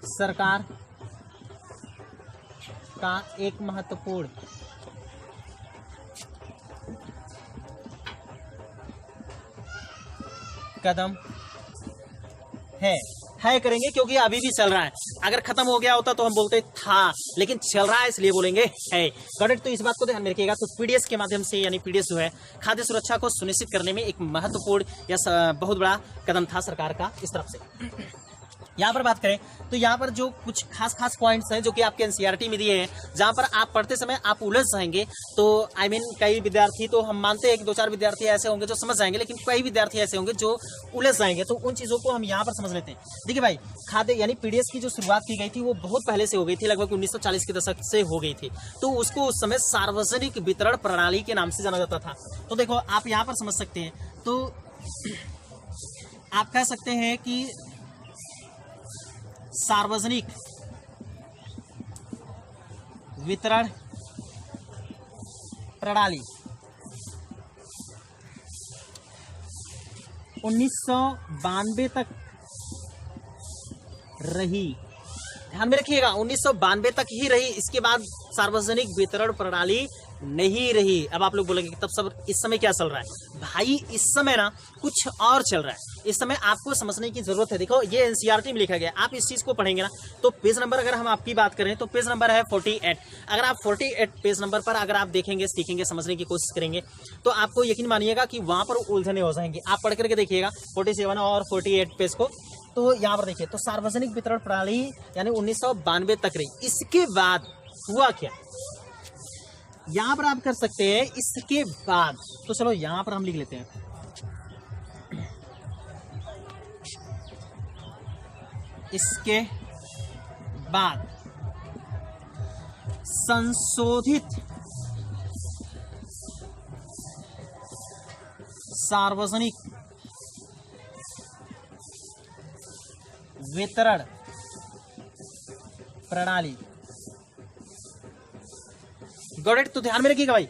सरकार का एक महत्वपूर्ण कदम है करेंगे क्योंकि अभी भी चल रहा है। अगर खत्म हो गया होता तो हम बोलते था, लेकिन चल रहा है इसलिए बोलेंगे है। करेक्ट। तो इस बात को ध्यान में रखिएगा। तो पीडीएस के माध्यम से यानी पीडीएस जो है खाद्य सुरक्षा को सुनिश्चित करने में एक महत्वपूर्ण या बहुत बड़ा कदम था सरकार का इस तरफ से। यहाँ पर बात करें तो यहाँ पर जो कुछ खास पॉइंट्स हैं जो कि आपके एनसीईआरटी में दिए हैं, जहाँ पर आप पढ़ते समय आप उलझ जाएंगे। तो कई विद्यार्थी, तो हम मानते हैं कि 2-4 विद्यार्थी ऐसे होंगे जो समझ जाएंगे, लेकिन कई विद्यार्थी ऐसे होंगे जो उलझ जाएंगे। तो उन चीज़ों को हम यहाँ पर समझ लेते हैं। देखिए भाई, खाद्य यानी पीडीएस की जो शुरुआत की गई थी वो बहुत पहले से हो गई थी, लगभग 1940 के दशक से हो गई थी। तो उसको उस समय सार्वजनिक वितरण प्रणाली के नाम से जाना जाता था। तो देखो आप यहाँ पर समझ सकते हैं। तो आप कह सकते हैं कि सार्वजनिक वितरण प्रणाली 1992 तक रही। ध्यान में रखिएगा 1992 तक ही रही। इसके बाद सार्वजनिक वितरण प्रणाली नहीं रही। अब आप लोग बोलेंगे तब सब इस समय क्या चल रहा है? भाई इस समय ना कुछ और चल रहा है। इस समय आपको समझने की जरूरत है। देखो ये एनसीईआरटी में लिखा गया। आप इस चीज को पढ़ेंगे ना तो पेज नंबर, अगर हम आपकी बात करें तो पेज नंबर है 48। अगर आप 48 पेज नंबर पर अगर आप देखेंगे, सीखेंगे, समझने की कोशिश करेंगे तो आपको यकीन मानिएगा कि वहां पर उलझने हो जाएंगे। आप पढ़ करके देखिएगा 47 और 48 पेज को। तो यहाँ पर देखिए, तो सार्वजनिक वितरण प्रणाली यानी 1992 तक रही। इसके बाद हुआ क्या, यहां पर आप कर सकते हैं इसके बाद। तो चलो यहां पर हम लिख लेते हैं इसके बाद संशोधित सार्वजनिक वितरण प्रणाली। Got it. तो ध्यान में रखिएगा भाई,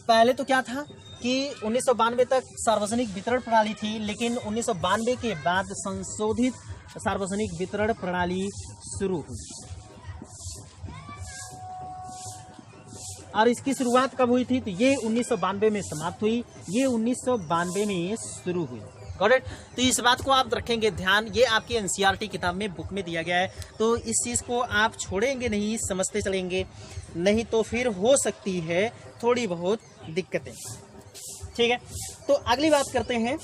पहले तो क्या था कि 1992 तक सार्वजनिक वितरण प्रणाली थी, लेकिन 1992 के बाद संशोधित सार्वजनिक वितरण प्रणाली शुरू हुई। और इसकी शुरुआत कब हुई थी? तो ये 1992 में समाप्त हुई, ये 1992 में शुरू हुई। Got it. तो इस बात को आप रखेंगे ध्यान, ये आपकी एनसीईआरटी किताब में, बुक में दिया गया है। तो इस चीज़ को आप छोड़ेंगे नहीं, समझते चलेंगे, नहीं तो फिर हो सकती है थोड़ी बहुत दिक्कतें। ठीक है। तो अगली बात करते हैं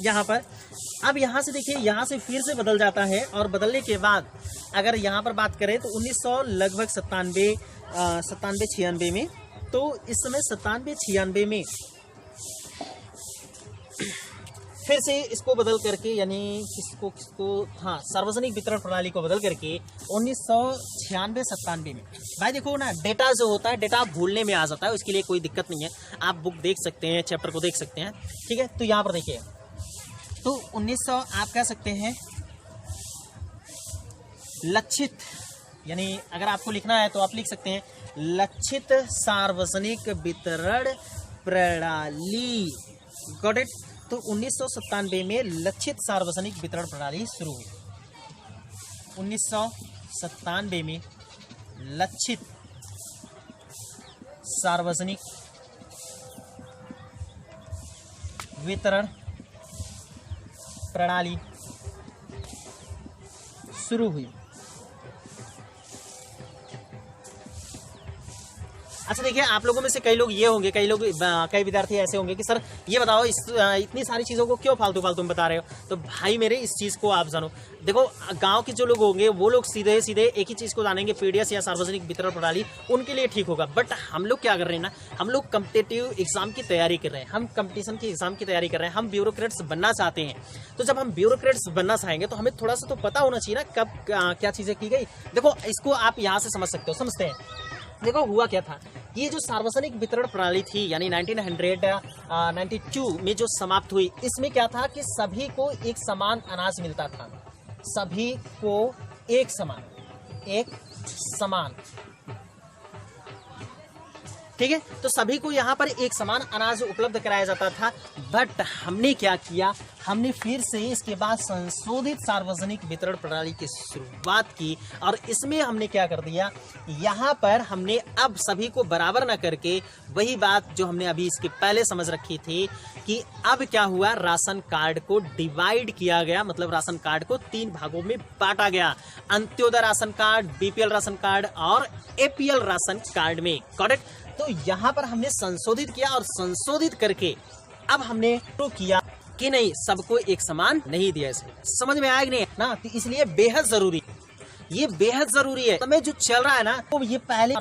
यहाँ पर। अब यहाँ से देखिए, यहाँ से फिर से बदल जाता है और बदलने के बाद अगर यहाँ पर बात करें तो 1900 लगभग 97-96 में, तो इस समय 97-96 में फिर से इसको बदल करके, यानी किसको हाँ, सार्वजनिक वितरण प्रणाली को बदल करके 1996-97 में। भाई देखो ना, डेटा जो होता है, डेटा भूलने में आ जाता है, उसके लिए कोई दिक्कत नहीं है, आप बुक देख सकते हैं, चैप्टर को देख सकते हैं, ठीक है। तो यहाँ पर देखिए, तो 1900 आप कह सकते हैं लक्षित, यानी अगर आपको लिखना है तो आप लिख सकते हैं लक्षित सार्वजनिक वितरण प्रणाली। Got it. तो 1997 में लक्षित सार्वजनिक वितरण प्रणाली शुरू हुई। 1997 में लक्षित सार्वजनिक वितरण प्रणाली शुरू हुई। अच्छा देखिए, आप लोगों में से कई लोग ये होंगे, कई विद्यार्थी ऐसे होंगे कि सर ये बताओ, इतनी सारी चीज़ों को क्यों फालतू में बता रहे हो। तो भाई मेरे, इस चीज़ को आप जानो। देखो, गांव के जो लोग होंगे वो लोग सीधे एक ही चीज़ को जानेंगे, पीडीएस या सार्वजनिक वितरण प्रणाली, उनके लिए ठीक होगा। बट हम लोग क्या कर रहे हैं ना, हम लोग कम्पिटेटिव एग्जाम की तैयारी कर रहे हैं, हम कंपटीशन की एग्जाम की तैयारी कर रहे हैं, हम ब्यूरोक्रेट्स बनना चाहते हैं। तो जब हम ब्यूरोक्रेट्स बनना चाहेंगे तो हमें थोड़ा सा तो पता होना चाहिए ना, कब क्या चीज़ें की गई। देखो, इसको आप यहाँ से समझ सकते हो, समझते हैं। देखो हुआ क्या था, ये जो सार्वजनिक वितरण प्रणाली थी, यानी 1992 में जो समाप्त हुई, इसमें क्या था कि सभी को एक समान अनाज मिलता था, सभी को एक समान, ठीक है। तो सभी को यहाँ पर एक समान अनाज उपलब्ध कराया जाता था। बट हमने क्या किया, हमने फिर से इसके बाद संशोधित सार्वजनिक वितरण प्रणाली की शुरुआत की, और इसमें हमने क्या कर दिया, यहाँ पर हमने अब सभी को बराबर न करके, वही बात जो हमने अभी इसके पहले समझ रखी थी कि अब क्या हुआ, राशन कार्ड को डिवाइड किया गया, मतलब राशन कार्ड को 3 भागों में बांटा गया, Antyodaya ration card, BPL ration card और एपीएल राशन कार्ड में। करेक्ट। तो यहाँ पर हमने संशोधित किया, और संशोधित करके अब हमने तो किया कि नहीं, सबको एक समान नहीं दिया। इसे समझ में आया कि नहीं ना। तो इसलिए बेहद जरूरी, ये बेहद जरूरी है। समय जो चल रहा है ना, तो ये पहले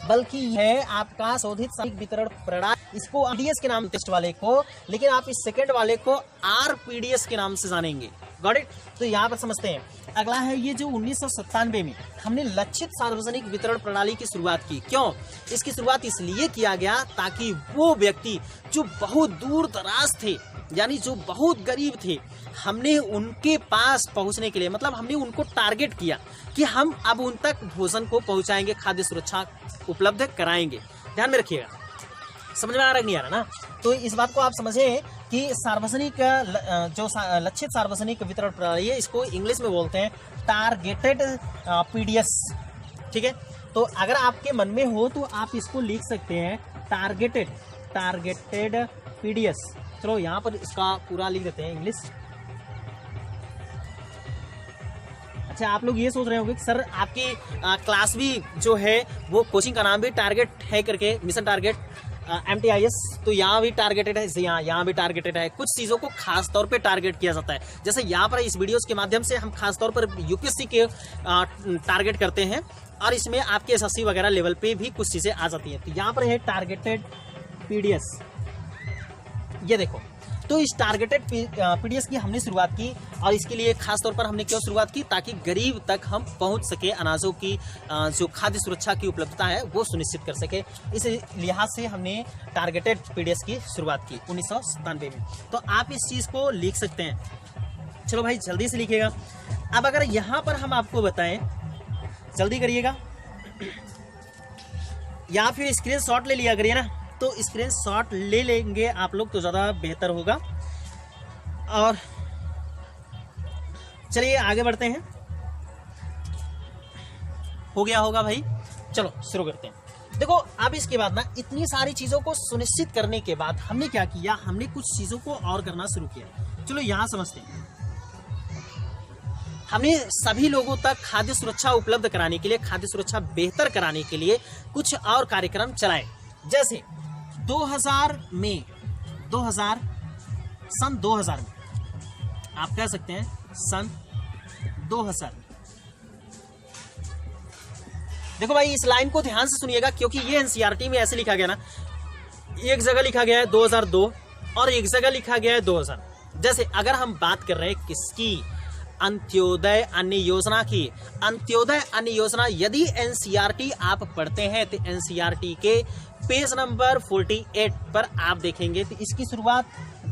बल्कि है आपका शोधित सार्वजनिक वितरण प्रणाली, इसको आरडीएस के नाम टेस्ट वाले को, लेकिन आप इस सेकंड वाले को आरपीडीएस के नाम से जानेंगे। Got it. तो यहाँ पर समझते हैं, अगला है ये जो 1997 में हमने लक्षित सार्वजनिक वितरण प्रणाली की शुरुआत की। क्यों? इसकी शुरुआत इसलिए किया गया ताकि वो व्यक्ति जो बहुत दूर दराज थे, यानी जो बहुत गरीब थे, हमने उनके पास पहुंचने के लिए, मतलब हमने उनको टारगेट किया कि हम अब उन तक भोजन को पहुंचाएंगे, खाद्य सुरक्षा उपलब्ध कराएंगे। ध्यान में रखिएगा, समझ में आ रहा नहीं आ रहा ना। तो इस बात को आप समझें कि सार्वजनिक जो लक्षित सार्वजनिक वितरण प्रणाली है, इसको इंग्लिश में बोलते हैं टारगेटेड पीडीएस। ठीक है, तो अगर आपके मन में हो तो आप इसको लिख सकते हैं टारगेटेड पीडीएस। चलो यहाँ पर इसका पूरा लिख देते हैं इंग्लिश। अच्छा, आप लोग ये सोच रहे होंगे कि सर आपकी क्लास भी जो है वो कोचिंग का नाम भी टारगेट है करके, मिशन टारगेट MTIS, तो यहाँ भी टारगेटेड है, यहाँ भी टारगेटेड है। कुछ चीज़ों को खास तौर पे टारगेट किया जाता है, जैसे यहाँ पर इस वीडियोस के माध्यम से हम खास तौर पर यूपीएससी के टारगेट करते हैं, और इसमें आपके SSC वगैरह लेवल पे भी कुछ चीज़ें आ जाती हैं। तो यहाँ पर है टारगेटेड पीडीएस, ये देखो। तो इस टारगेटेड पीडीएस की हमने शुरुआत की, और इसके लिए खास तौर पर हमने क्यों शुरुआत की, ताकि गरीब तक हम पहुंच सके, अनाजों की जो खाद्य सुरक्षा की उपलब्धता है वो सुनिश्चित कर सके। इस लिहाज से हमने टारगेटेड पीडीएस की शुरुआत की 1997 में। तो आप इस चीज़ को लिख सकते हैं। चलो भाई जल्दी से लिखिएगा। अब अगर यहाँ पर हम आपको बताएं, जल्दी करिएगा, या फिर स्क्रीनशॉट ले लिया करिए ना, तो स्क्रीनशॉट ले लेंगे आप लोग तो ज़्यादा बेहतर होगा। और चलिए आगे बढ़ते हैं। हो गया होगा भाई, चलो शुरू करते हैं। देखो, अब इसके बाद ना इतनी सारी चीज़ों को सुनिश्चित करने के बाद हमने क्या किया, हमने कुछ चीज़ों को और करना शुरू किया। चलो यहाँ समझते हैं। हमने सभी लोगों तक खाद्य सुरक्षा उपलब्ध कराने के लिए, खाद्य सुरक्षा बेहतर कराने के लिए कुछ और कार्यक्रम चलाए। जैसे 2000 में आप कह सकते हैं सन 2000। देखो भाई, इस लाइन को ध्यान से सुनिएगा, क्योंकि ये एनसीईआरटी में ऐसे लिखा गया ना, एक जगह लिखा गया है 2002 और एक जगह लिखा गया है 2000। जैसे अगर हम बात कर रहे हैं किसकी, अंत्योदय अन्न योजना की। अंत्योदय अन्न योजना यदि एनसीईआरटी आप पढ़ते हैं तो एनसीईआरटी के पेज नंबर 48 पर आप देखेंगे तो इसकी शुरुआत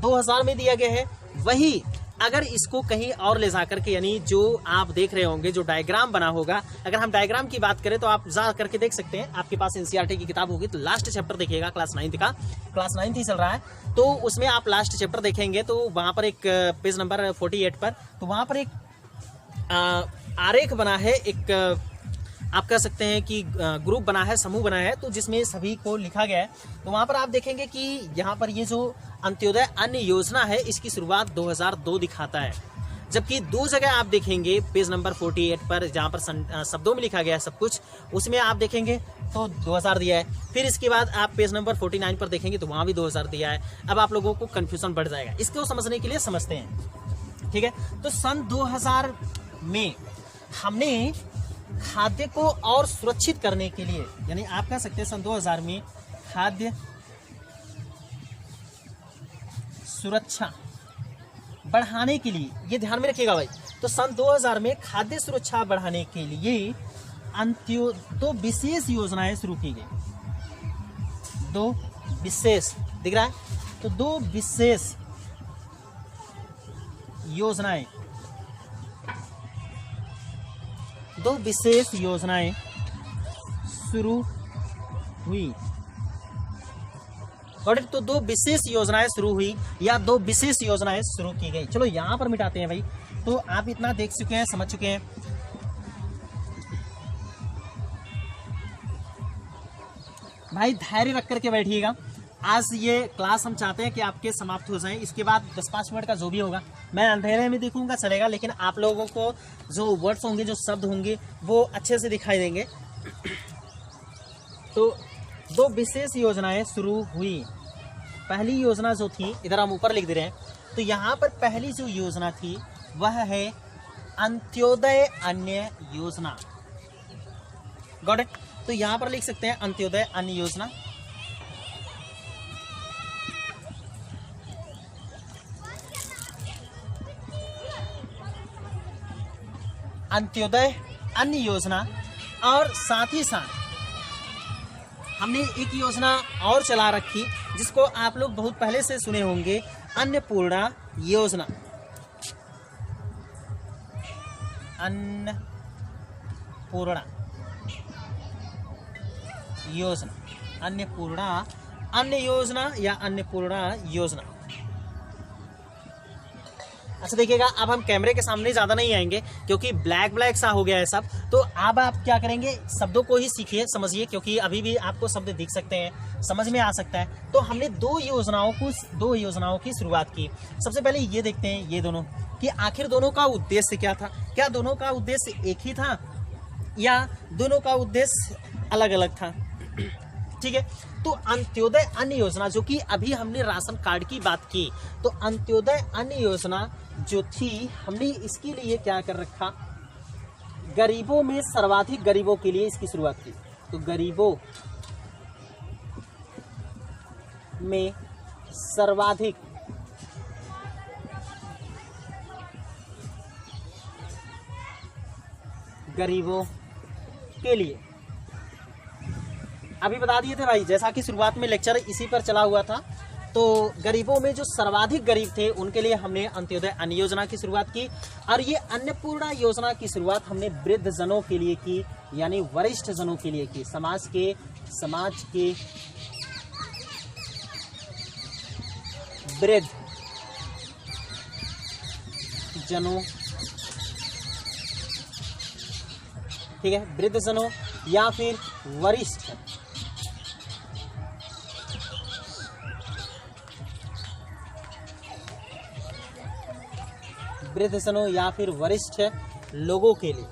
2000 में दिया गया है। वही अगर इसको कहीं और ले जाकर के, यानी जो आप देख रहे होंगे जो डायग्राम बना होगा, अगर हम डायग्राम की बात करें तो आप जा करके देख सकते हैं, आपके पास एनसीईआरटी की किताब होगी तो लास्ट चैप्टर देखिएगा, क्लास 9 का, क्लास 9 ही चल रहा है, तो उसमें आप लास्ट चैप्टर देखेंगे तो वहां पर एक पेज नंबर 48 पर, तो वहां पर एक आरेख बना है, एक आप कह सकते हैं कि ग्रुप बना है, समूह बना है, तो जिसमें सभी को लिखा गया है। तो वहां पर आप देखेंगे कि यहाँ पर ये जो अंत्योदय अन्न योजना है इसकी शुरुआत 2002 दिखाता है, जबकि दो जगह आप देखेंगे पेज नंबर 48 पर जहाँ पर शब्दों में लिखा गया है सब कुछ, उसमें आप देखेंगे तो 2000 दिया है। फिर इसके बाद आप पेज नंबर 49 पर देखेंगे तो वहाँ भी 2000 दिया है। अब आप लोगों को कन्फ्यूजन बढ़ जाएगा, इसको समझने के लिए समझते हैं, ठीक है। तो सन 2000 में हमने खाद्य को और सुरक्षित करने के लिए, यानी आप कह सकते हैं सन 2000 में खाद्य सुरक्षा बढ़ाने के लिए, ये ध्यान में रखिएगा भाई, तो सन 2000 में खाद्य सुरक्षा बढ़ाने के लिए दो विशेष योजनाएं शुरू की गई। दो विशेष दिख रहा है, तो दो विशेष योजनाएं शुरू हुई। तो दो विशेष योजनाएं शुरू हुई या दो विशेष योजनाएं शुरू की गई। चलो यहां पर मिटाते हैं भाई, तो आप इतना देख चुके हैं, समझ चुके हैं। भाई धैर्य रख करके बैठिएगा, आज ये क्लास हम चाहते हैं कि आपके समाप्त हो जाए, इसके बाद 10-5 मिनट का जो भी होगा मैं अंधेरे में देखूंगा चलेगा, लेकिन आप लोगों को जो वर्ड्स होंगे, जो शब्द होंगे वो अच्छे से दिखाई देंगे। तो दो विशेष योजनाएं शुरू हुई। पहली योजना जो थी, इधर हम ऊपर लिख दे रहे हैं, तो यहाँ पर पहली जो योजना थी वह है अंत्योदय अन्न योजना। Got it? तो यहाँ पर लिख सकते हैं अंत्योदय अन्न योजना। अंत्योदय अन्न योजना, और साथ ही साथ हमने एक योजना और चला रखी जिसको आप लोग बहुत पहले से सुने होंगे, अन्नपूर्णा योजना। अन्नपूर्णा योजना, अन्नपूर्णा अन्न योजना या अन्नपूर्णा योजना। अच्छा देखिएगा, अब हम कैमरे के सामने ज़्यादा नहीं आएंगे क्योंकि ब्लैक सा हो गया है सब, तो अब आप क्या करेंगे, शब्दों को ही सीखिए, समझिए, क्योंकि अभी भी आपको शब्द दिख सकते हैं, समझ में आ सकता है। तो हमने दो योजनाओं की शुरुआत की। सबसे पहले ये देखते हैं, ये दोनों, कि आखिर दोनों का उद्देश्य क्या था। क्या दोनों का उद्देश्य एक ही था या दोनों का उद्देश्य अलग अलग था? ठीक है, तो अंत्योदय अन्न योजना, जो कि अभी हमने राशन कार्ड की बात की, तो अंत्योदय अन्न योजना जो थी, हमने इसके लिए क्या कर रखा, गरीबों में सर्वाधिक गरीबों के लिए इसकी शुरुआत की। तो गरीबों में सर्वाधिक गरीबों के लिए, अभी बता दिए थे भाई, जैसा कि शुरुआत में लेक्चर इसी पर चला हुआ था, तो गरीबों में जो सर्वाधिक गरीब थे उनके लिए हमने अंत्योदय अन्न योजना की शुरुआत की। और ये अन्नपूर्णा योजना की शुरुआत हमने वृद्ध जनों के लिए की, यानी वरिष्ठ जनों के लिए की, समाज के वृद्ध जनों, ठीक है, वृद्ध जनों या फिर वरिष्ठ वृद्धजनों या फिर वरिष्ठ लोगों के लिए।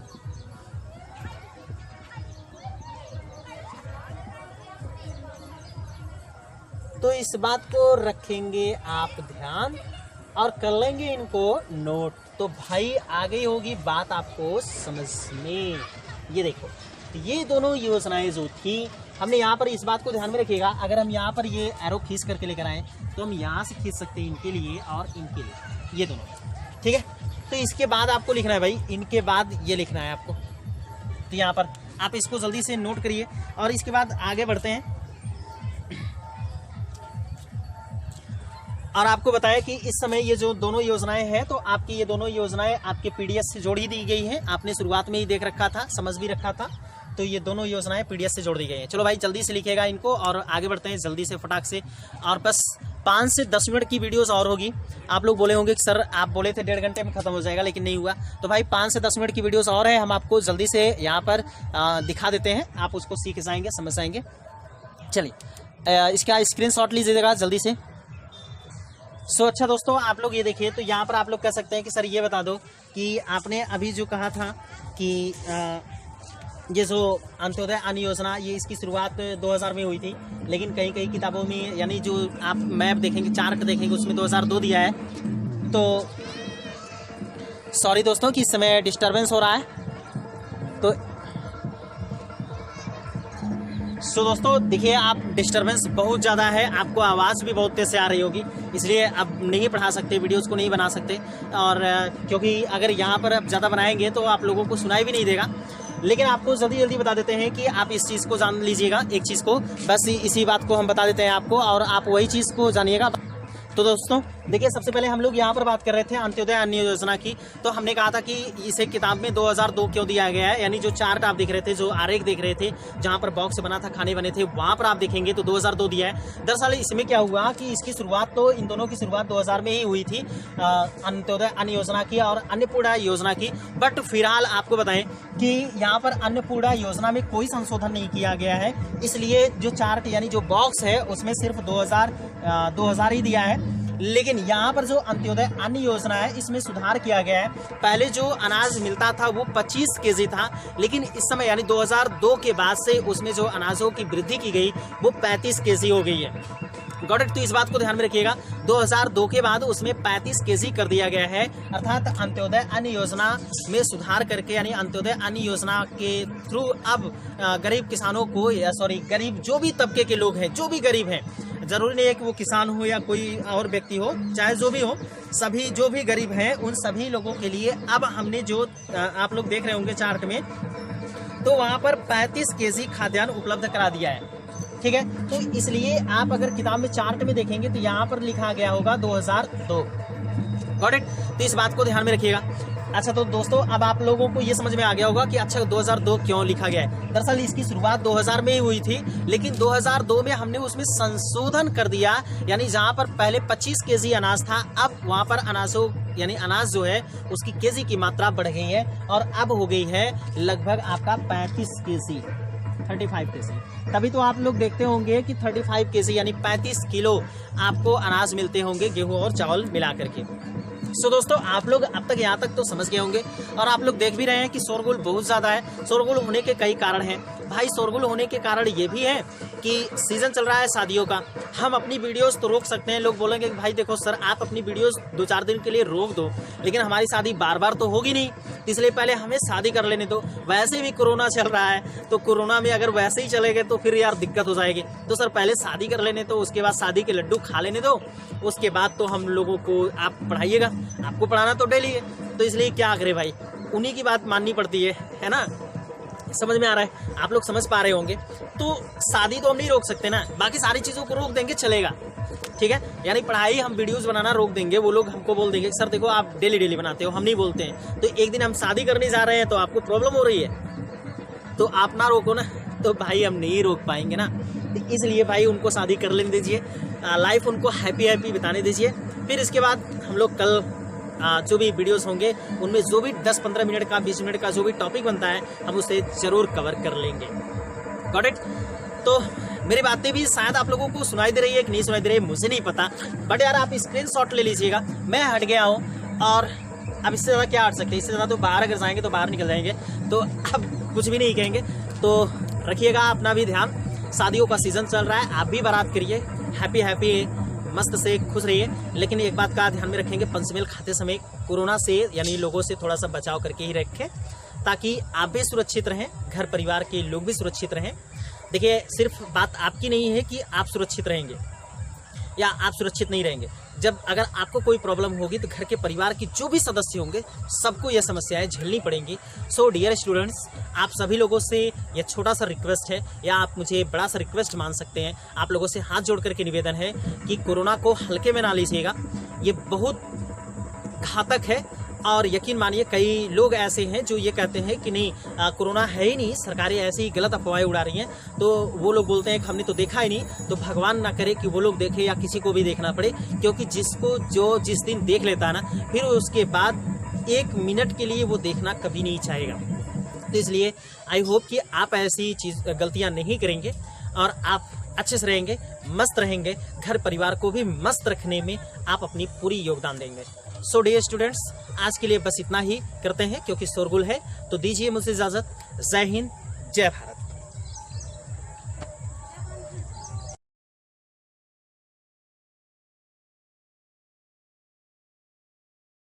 तो इस बात को रखेंगे आप ध्यान और कर लेंगे इनको नोट, तो भाई आ गई होगी बात आपको समझ में। ये देखो, ये दोनों योजनाएं जो थी, हमने यहाँ पर इस बात को ध्यान में रखिएगा, अगर हम यहाँ पर ये एरो खींच करके लेकर आए तो हम यहाँ से खींच सकते हैं इनके लिए और इनके लिए। ये दोनों, ठीक है। तो इसके बाद आपको लिखना है भाई, इनके बाद ये लिखना है आपको। तो यहाँ पर आप इसको जल्दी से नोट करिए और इसके बाद आगे बढ़ते हैं। और आपको बताया कि इस समय ये जो दोनों योजनाएं हैं, तो आपकी ये दोनों योजनाएं आपके पीडीएस से जोड़ी दी गई हैं। आपने शुरुआत में ही देख रखा था, समझ भी रखा था, तो ये दोनों योजनाएं पीडीएस से जोड़ दी गई हैं। चलो भाई जल्दी से लिखिएगा इनको और आगे बढ़ते हैं जल्दी से फटाक से। और बस 5 से 10 मिनट की वीडियोस और होगी। आप लोग बोले होंगे कि सर आप बोले थे 1.5 घंटे में खत्म हो जाएगा, लेकिन नहीं हुआ। तो भाई 5 से 10 मिनट की वीडियोस और है, हम आपको जल्दी से यहाँ पर दिखा देते हैं, आप उसको सीख जाएंगे, समझ जाएंगे। चलिए इसका स्क्रीनशॉट लीजिएगा जल्दी से। अच्छा दोस्तों, आप लोग ये देखिए, तो यहाँ पर आप लोग कह सकते हैं कि सर ये बता दो कि आपने अभी जो कहा था कि ये जो अंत्योदय अन्न योजना, ये इसकी शुरुआत 2000 में हुई थी, लेकिन कई कई किताबों में, यानी जो आप मैप देखेंगे, चार्ट देखेंगे, उसमें 2002 दिया है। तो सॉरी दोस्तों कि इस समय डिस्टर्बेंस हो रहा है। तो दोस्तों देखिए, आप डिस्टर्बेंस बहुत ज़्यादा है, आपको आवाज़ भी बहुत तेज से आ रही होगी, इसलिए अब नहीं पढ़ा सकते, वीडियोस को नहीं बना सकते। और क्योंकि अगर यहाँ पर अब ज़्यादा बनाएंगे तो आप लोगों को सुनाई भी नहीं देगा। लेकिन आपको जल्दी जल्दी बता देते हैं कि आप इस चीज़ को जान लीजिएगा, एक चीज़ को, बस इसी बात को हम बता देते हैं आपको और आप वही चीज़ को जानिएगा। तो दोस्तों देखिए, सबसे पहले हम लोग यहाँ पर बात कर रहे थे अंत्योदय अन्न योजना की। तो हमने कहा था कि इसे किताब में 2002 क्यों दिया गया है, यानी जो चार्ट आप देख रहे थे, जो आरेख देख रहे थे, जहाँ पर बॉक्स बना था, खाने बने थे, वहाँ पर आप देखेंगे तो 2002 दिया है। दरअसल इसमें क्या हुआ कि इसकी शुरुआत, तो इन दोनों की शुरुआत 2000 में ही हुई थी, अंत्योदय अन्न योजना की और अन्नपूर्णा योजना की। बट फिलहाल आपको बताएं कि यहाँ पर अन्नपूर्णा योजना में कोई संशोधन नहीं किया गया है, इसलिए जो चार्ट यानी जो बॉक्स है उसमें सिर्फ 2000 ही दिया है। लेकिन यहाँ पर जो अंत्योदय अन्न योजना है, इसमें सुधार किया गया है। पहले जो अनाज मिलता था वो 25 केजी था, लेकिन इस समय यानी 2002 के बाद से उसमें जो अनाजों की वृद्धि की गई वो 35 केजी हो गई है। Got it. तो इस बात को ध्यान में रखिएगा, 2002 के बाद उसमें 35 केजी कर दिया गया है, अर्थात अंत्योदय अन्न योजना में सुधार करके, यानी अंत्योदय अन्न योजना के थ्रू अब गरीब किसानों को, गरीब जो भी तबके के लोग हैं, जो भी गरीब हैं, जरूरी नहीं है कि वो किसान हो या कोई और व्यक्ति हो, चाहे जो भी हो, सभी जो भी गरीब हैं उन सभी लोगों के लिए अब हमने जो आप लोग देख रहे होंगे चार्ट में, तो वहाँ पर 35 केजी खाद्यान्न उपलब्ध करा दिया है। ठीक है, तो इसलिए आप अगर किताब में चार्ट में देखेंगे तो यहाँ पर लिखा गया होगा 2002। Got it. तो इस बात को ध्यान में रखिएगा। अच्छा, तो दोस्तों अब आप लोगों को ये समझ में आ गया होगा कि अच्छा 2002 क्यों लिखा गया है। दरअसल इसकी शुरुआत 2000 में ही हुई थी, लेकिन 2002 में हमने उसमें संशोधन कर दिया, यानी जहां पर पहले 25 केजी अनाज था, अब वहां पर अनाजों यानी अनाज जो है उसकी केजी की मात्रा बढ़ गई है और अब हो गई है लगभग आपका 35 केजी, 35 केजी। तभी तो आप लोग देखते होंगे कि 35 केजी यानी 35 किलो आपको अनाज मिलते होंगे गेहूं और चावल मिला करके। दोस्तों आप लोग अब तक यहाँ तक तो समझ गए होंगे और आप लोग देख भी रहे हैं कि शोरगुल बहुत ज़्यादा है। शोरगुल होने के कई कारण हैं भाई। शोरगुल होने के कारण ये भी है कि सीज़न चल रहा है शादियों का, हम अपनी वीडियोस तो रोक सकते हैं। लोग बोलेंगे कि भाई देखो सर आप अपनी वीडियोस 2-4 दिन के लिए रोक दो, लेकिन हमारी शादी बार बार तो होगी नहीं, इसलिए पहले हमें शादी कर लेने दो। वैसे भी कोरोना चल रहा है, तो कोरोना में अगर वैसे ही चलेंगे तो फिर यार दिक्कत हो जाएगी। तो सर पहले शादी कर लेने दो, उसके बाद शादी के लड्डू खा लेने दो, उसके बाद तो हम लोगों को आप पढ़ाइएगा। आपको पढ़ाना तो डेली है, तो इसलिए क्या करें भाई, उन्हीं की बात माननी पड़ती है ना। समझ में आ रहा है, आप लोग समझ पा रहे होंगे। तो शादी तो हम नहीं रोक सकते ना, बाकी सारी चीज़ों को रोक देंगे चलेगा, ठीक है। यानी पढ़ाई हम वीडियोस बनाना रोक देंगे, वो लोग हमको बोल देंगे सर देखो आप डेली बनाते हो, हम नहीं बोलते हैं। तो एक दिन हम शादी करने जा रहे हैं तो आपको प्रॉब्लम हो रही है, तो आप ना रोको ना, तो भाई हम नहीं रोक पाएंगे ना। तो इसलिए भाई उनको शादी कर लेने दीजिए, लाइफ उनको हैप्पी बिताने दीजिए। फिर इसके बाद हम लोग कल जो भी वीडियोस होंगे उनमें जो भी 10-15 मिनट का 20 मिनट का जो भी टॉपिक बनता है हम उसे जरूर कवर कर लेंगे। Got it. तो मेरी बातें भी शायद आप लोगों को सुनाई दे रही है कि नहीं सुनाई दे रही है मुझे नहीं पता, बट यार आप स्क्रीनशॉट ले लीजिएगा। मैं हट गया हूँ और अब इससे ज़्यादा क्या हट सकते हैं, इससे ज़्यादा तो बाहर अगर जाएंगे तो बाहर निकल जाएंगे, तो अब कुछ भी नहीं कहेंगे। तो रखिएगा अपना भी ध्यान, शादियों का सीज़न चल रहा है, आप भी बारात करिए, हैप्पी मस्त से खुश रहिए। लेकिन एक बात का ध्यान में रखेंगे, पंचमेल खाते समय कोरोना से यानी लोगों से थोड़ा सा बचाव करके ही रखें, ताकि आप भी सुरक्षित रहें, घर परिवार के लोग भी सुरक्षित रहें। देखिए सिर्फ बात आपकी नहीं है कि आप सुरक्षित रहेंगे, या आप सुरक्षित नहीं रहेंगे। जब अगर आपको कोई प्रॉब्लम होगी तो घर के परिवार के जो भी सदस्य होंगे सबको यह समस्याएं झेलनी पड़ेंगी। सो डियर स्टूडेंट्स, आप सभी लोगों से यह छोटा सा रिक्वेस्ट है, या आप मुझे बड़ा सा रिक्वेस्ट मान सकते हैं। आप लोगों से हाथ जोड़ करके निवेदन है कि कोरोना को हल्के में ना लीजिएगा, ये बहुत घातक है। और यकीन मानिए कई लोग ऐसे हैं जो ये कहते हैं कि नहीं कोरोना है ही नहीं, सरकारें ऐसी ही गलत अफवाहें उड़ा रही हैं। तो वो लोग बोलते हैं कि हमने तो देखा ही नहीं। तो भगवान ना करे कि वो लोग देखे या किसी को भी देखना पड़े, क्योंकि जिसको जो जिस दिन देख लेता है ना, फिर उसके बाद 1 मिनट के लिए वो देखना कभी नहीं चाहेगा। तो इसलिए आई होप कि आप ऐसी गलतियां नहीं करेंगे और आप अच्छे से रहेंगे, मस्त रहेंगे, घर परिवार को भी मस्त रखने में आप अपनी पूरी योगदान देंगे। सो डियर स्टूडेंट्स, आज के लिए बस इतना ही करते हैं, क्योंकि शोरगुल है। तो दीजिए मुझसे इजाजत। जय हिंद, जय भारत।